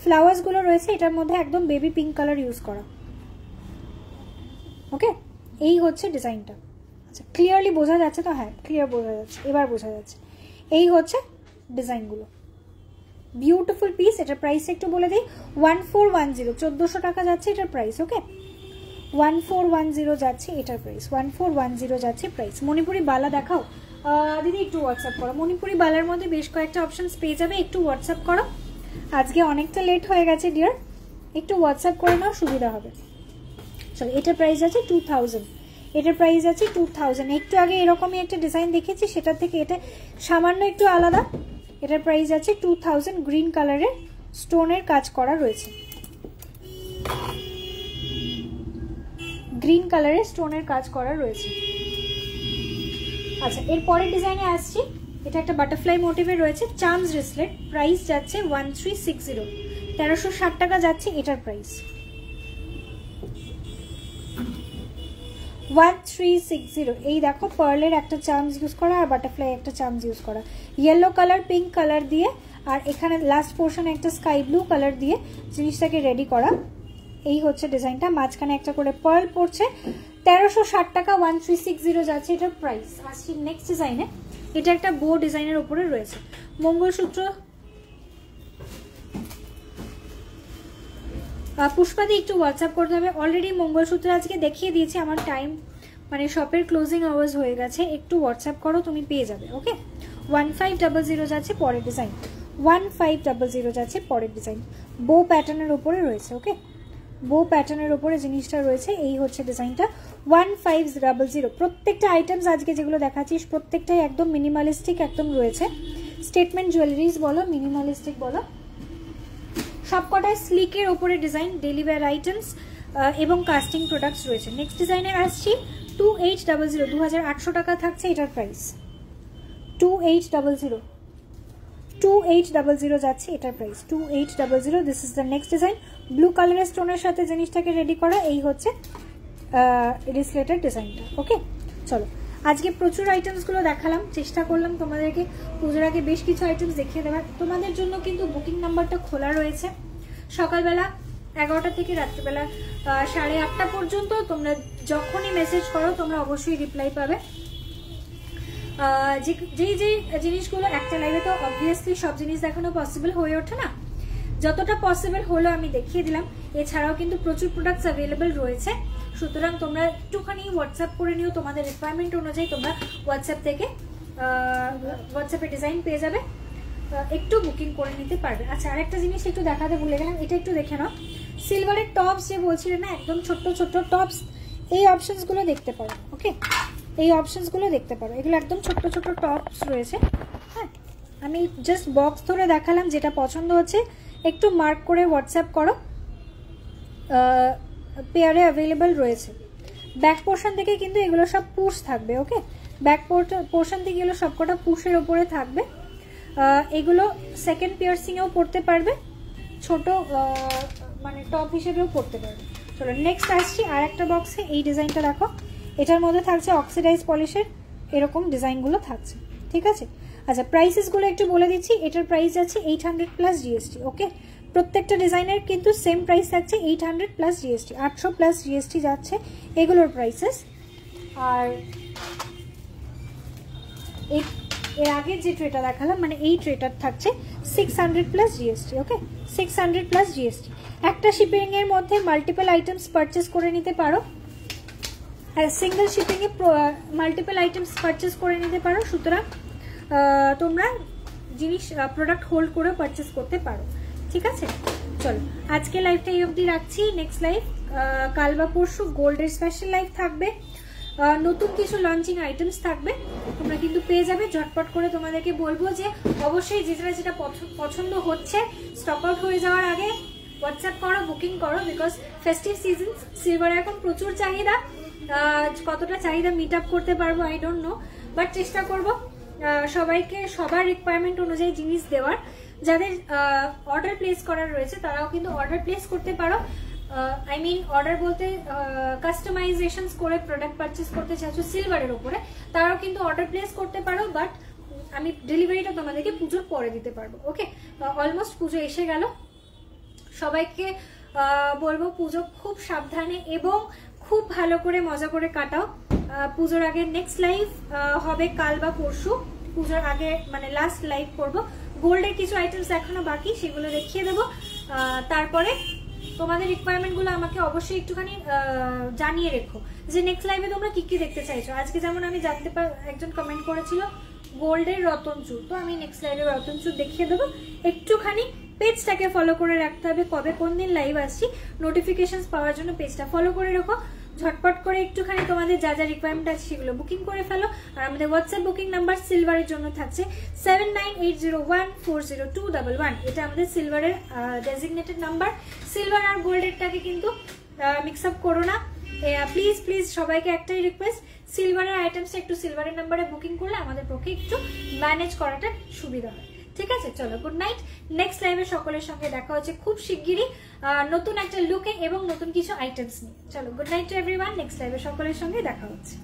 [SPEAKER 1] ফ্লাওয়ার্স গুলো রয়েছে এটার মধ্যে একদম বেবি পিঙ্ক কালার ইউজ করা। ওকে, এই হচ্ছে ডিজাইনটা। আচ্ছা, ক্লিয়ারলি বোঝা যাচ্ছে তো? হ্যাঁ, ক্লিয়ার বোঝা যাচ্ছে, এবার বোঝা যাচ্ছে। এই হচ্ছে ডিজাইনগুলো, বিউটিফুল পিস। এটার প্রাইস একটু বলে দিই, 1410, 1400 টাকা যাচ্ছে এটার প্রাইস। ওকে, 1410 যাচ্ছে এটার প্রাইস, 1410 যাচ্ছে প্রাইস। মণিপুরি বালা দেখাও দিদি, একটু হোয়াটসঅ্যাপ করো। মণিপুরি বালার মধ্যে বেশ কয়েকটা অপশনস পেয়ে যাবে, একটু হোয়াটসঅ্যাপ করো। আজকে অনেকটা লেট হয়ে গেছে ডিয়ার, একটু হোয়াটসঅ্যাপ করে নাও, সুবিধা হবে। চলো, এটার প্রাইস আছে 2000, এটার প্রাইস আছে 2000। একটু আগে এরকমই একটা ডিজাইন দেখেছি, সেটার থেকে এটা সামান্য একটু আলাদা। এটার প্রাইস আছে 2000, গ্রিন কালারের স্টোনের কাজ করা রয়েছে, গ্রিন কালারের স্টোনের কাজ করা রয়েছে। আচ্ছা, এর পরের ডিজাইনে আসছি, এটা একটা বাটারফ্লাই মোটিভে রয়েছে, চার্মস রিসলেট, প্রাইস যাচ্ছে 1360, 1360 টাকা যাচ্ছে এটার প্রাইস, 1360। এই দেখো পার্লের একটা চার্মস ইউজ করা আর বাটারফ্লাই একটা চার্মস ইউজ করা, ইয়েলো কালার পিঙ্ক কালার দিয়ে, আর এখানে লাস্ট পোর্শনে একটা স্কাই ব্লু কালার দিয়ে জিনিসটাকে রেডি করা। এই হচ্ছে ডিজাইনটা, মাঝখানে একটা করে পার্ল পড়ছে, 1360 টাকা, 1360 যাচ্ছে এটার প্রাইস। আসছি নেক্সট ডিজাইনে, এটা একটা বো ডিজাইনের উপরে রয়েছে, মঙ্গলসূত্র। পুষ্পাদি একটু হোয়াটসঅ্যাপ করতে হবে, অলরেডি মঙ্গলসূত্র আজকে দেখিয়ে দিয়েছি, আমার টাইম মানে শপের ক্লোজিং আওয়ার্স হয়ে গেছে, একটু হোয়াটসঅ্যাপ করো, তুমি পেয়ে যাবে। ওকে, 1500 যাচ্ছে পরের ডিজাইন, 1500 যাচ্ছে পরের ডিজাইন, বো প্যাটার্নের উপরে রয়েছে। ওকে, বো প্যাটার্নের উপরে জিনিসটা রয়েছে, এই হচ্ছে ডিজাইনটা, 1500। প্রত্যেকটা আইটেমস আজকে যেগুলো দেখাচ্ছিস প্রত্যেকটাই একদম মিনিমালিস্টিক একদম রয়েছে, স্টেটমেন্ট জুয়েলারিজ বলো, মিনিমালিস্টিক বলো, সবকটায় স্লিকের ওপরে ডিজাইন, ডেলি ওয়্যার আইটেমস এবং কাস্টিং প্রোডাক্টস রয়েছে। নেক্সট ডিজাইনে আসছি 2800, 2800 টাকা থাকছে এটার প্রাইস, 2800 যাচ্ছে এটার price, 2800। This is the next design, blue কালারের স্টোনের সাথে জিনিসটাকে রেডি করা। এই হচ্ছে রিসলেটেড ডিজাইনটা। ওকে, চলো আজকে প্রচুর আইটেমসগুলো দেখালাম, চেষ্টা করলাম তোমাদেরকে পুজোর আগে বেশ কিছু আইটেমস দেখিয়ে দেওয়ার। তোমাদের জন্য কিন্তু বুকিং নাম্বারটা খোলা রয়েছে, সকালবেলা 11টা থেকে রাত্রিবেলা 8:30 পর্যন্ত। তোমরা যখনই মেসেজ করো তোমরা অবশ্যই রিপ্লাই পাবে। যেই জিনিসগুলো একটা লাইভে তো অবভিয়াসলি সব জিনিস দেখানো পসিবল হয়ে ওঠে না, যতটা পসিবল হলো আমি দেখিয়ে দিলাম। এছাড়াও কিন্তু প্রচুর প্রোডাক্টস অ্যাভেলেবেল রয়েছে, সুতরাং তোমরা একটুখানি হোয়াটসঅ্যাপ করে নিও, তোমাদের রিকোয়ারমেন্ট অনুযায়ী তোমরা হোয়াটসঅ্যাপে ডিজাইন পেয়ে যাবে, একটু বুকিং করে নিতে পারবে। আচ্ছা, আরেকটা জিনিস একটু দেখাতে ভুলে গেলাম, এটা একটু দেখে নাও, সিলভারের টপস যে বলছিলেন না, একদম ছোট্ট ছোট্ট টপস, এই অপশনসগুলো দেখতে পারো। ওকে, এই অপশনসগুলো দেখতে পারো, এগুলো একদম ছোট্ট ছোট্ট টপস রয়েছে। হ্যাঁ, আমি জাস্ট বক্স ধরে দেখালাম, যেটা পছন্দ হচ্ছে একটু মার্ক করে হোয়াটসঅ্যাপ করো, পেয়ারে অ্যাভেলেবল রয়েছে। ব্যাক পোর্শন থেকে কিন্তু এগুলো সব পুশ থাকবে, ওকে? ব্যাক পোর্শন থেকে এগুলো সবকটা পুশের ওপরে থাকবে। এগুলো সেকেন্ড পিয়ার্সিংয়েও পরতে পারবে, ছোট মানে টপ হিসেবেও পরতে পারবে। চলো নেক্সট আসছি আর একটা বক্সে। এই ডিজাইনটা দেখো, এটার মধ্যে থাকছে অক্সিডাইজ পলিশের এরকম ডিজাইনগুলো থাকছে, ঠিক আছে? আচ্ছা প্রাইসেসগুলো একটু বলে দিচ্ছি। এটার প্রাইস আছে 800 প্লাস জিএসটি, ওকে? প্রত্যেকটা ডিজাইনের কিন্তু সেম প্রাইস থাকছে 800 প্লাস জিএসটি, 800 প্লাস জিএসটি যাচ্ছে এগুলোর প্রাইসেস। আর এর আগের যে ট্রেটা দেখালাম মানে এই ট্রেটার থাকছে 600 plus GST, okay? 600 plus GST. একটা শিপিং এর মধ্যে মাল্টিপল আইটেমস পারচেস করে নিতে পারো, আর সিঙ্গেল শিপিং এ মাল্টিপল আইটেমস পারচেস করে নিতে পারো। সুতরাং তোমরা জিনিস প্রোডাক্ট হোল্ড করে পারচেস করতে পারো, ঠিক আছে? চলো আজকে লাইভটা এই অবধি রাখছি। নেক্সট লাইভ কাল বা পরশু গোল্ডের স্পেশাল লাইভ থাকবে, নতুন কিছু লঞ্চিং আইটেমস থাকবে, তোমরা কিন্তু পেয়ে যাবে। ঝটপট করে তোমাদেরকে বলবো যে অবশ্যই যেটা পছন্দ হচ্ছে স্টক আউট হয়ে যাওয়ার আগে হোয়াটসঅ্যাপ করো, বুকিং করো, বিকজ ফেস্টিভ সিজন সিলভারে এখন প্রচুর চাহিদা। কতটা চাহিদা মিট আপ করতে পারবো আই ডোন্ট নো, বাট চেষ্টা করবো সবাইকে সবার রিকোয়ারমেন্ট অনুযায়ী জিনিস দেওয়ার। যাদের অর্ডার প্লেস করার রয়েছে তারাও কিন্তু অর্ডার প্লেস করতে পারো। আই মিন অর্ডার বলতে কাস্টমাইজেশন করে প্রোডাক্ট পারচেস করতে চাইছো সিলভারের উপরে, তারাও কিন্তু অর্ডার প্লেস করতে পারো। বাট আমি ডেলিভারিটা তোমাদেরকে পুজোর পরে দিতে পারবো, ওকে? অলমোস্ট পুজো এসে গেল, সবাইকে বলবো পুজো খুব সাবধানে এবং খুব ভালো করে মজা করে কাটাও। পুজোর আগে নেক্সট লাইভ হবে কাল বা পরশু, পুজোর আগে মানে লাস্ট লাইভ করবো। গোল্ডের কিছু আইটেমস এখনো বাকি, সেগুলো দেখিয়ে দেবো। তারপরে তোমাদের রিকোয়ারমেন্টগুলো আমাকে অবশ্যই একটুখানি জানিয়ে রেখো যে নেক্সট লাইভে তোমরা কি কি দেখতে চাইছো। আজকে যেমন আমি জানতে একজন কমেন্ট করেছিল গোল্ডের রতনচুর, তো আমি নেক্সট লাইভে রতনচুর দেখিয়ে দেবো। একটুখানি পেজটাকে ফলো করে রাখতে হবে, কবে কোন দিন লাইভ আসছি নোটিফিকেশন পাওয়ার জন্য পেজটা ফলো করে রাখো। ঝটপট করে একটুখানি তোমাদের যা যা রিকোয়ারমেন্ট আছে সেগুলো বুকিং করে ফেলো। আর আমাদের হোয়াটসঅ্যাপ বুকিং নাম্বার সিলভারের জন্য থাকছে 7980140211। এটা আমাদের সিলভারের ডেজিগনেটেড নাম্বার। সিলভার আর গোল্ডেরটাকে কিন্তু মিক্স আপ করো না প্লিজ প্লিজ। সবাইকে একটাই রিকোয়েস্ট, সিলভারের আইটেমসটা একটু সিলভারের নাম্বারে বুকিং করলে আমাদের পক্ষে একটু ম্যানেজ করাটা সুবিধা হয়, ঠিক আছে? চলো গুড নাইট। নেক্সট লাইভে সকলের সঙ্গে দেখা হচ্ছে খুব শিগগিরই নতুন একটা লুকে এবং নতুন কিছু আইটেমস নিয়ে। চলো good night to everyone, next লাইভে সকলের সঙ্গে দেখা হচ্ছে।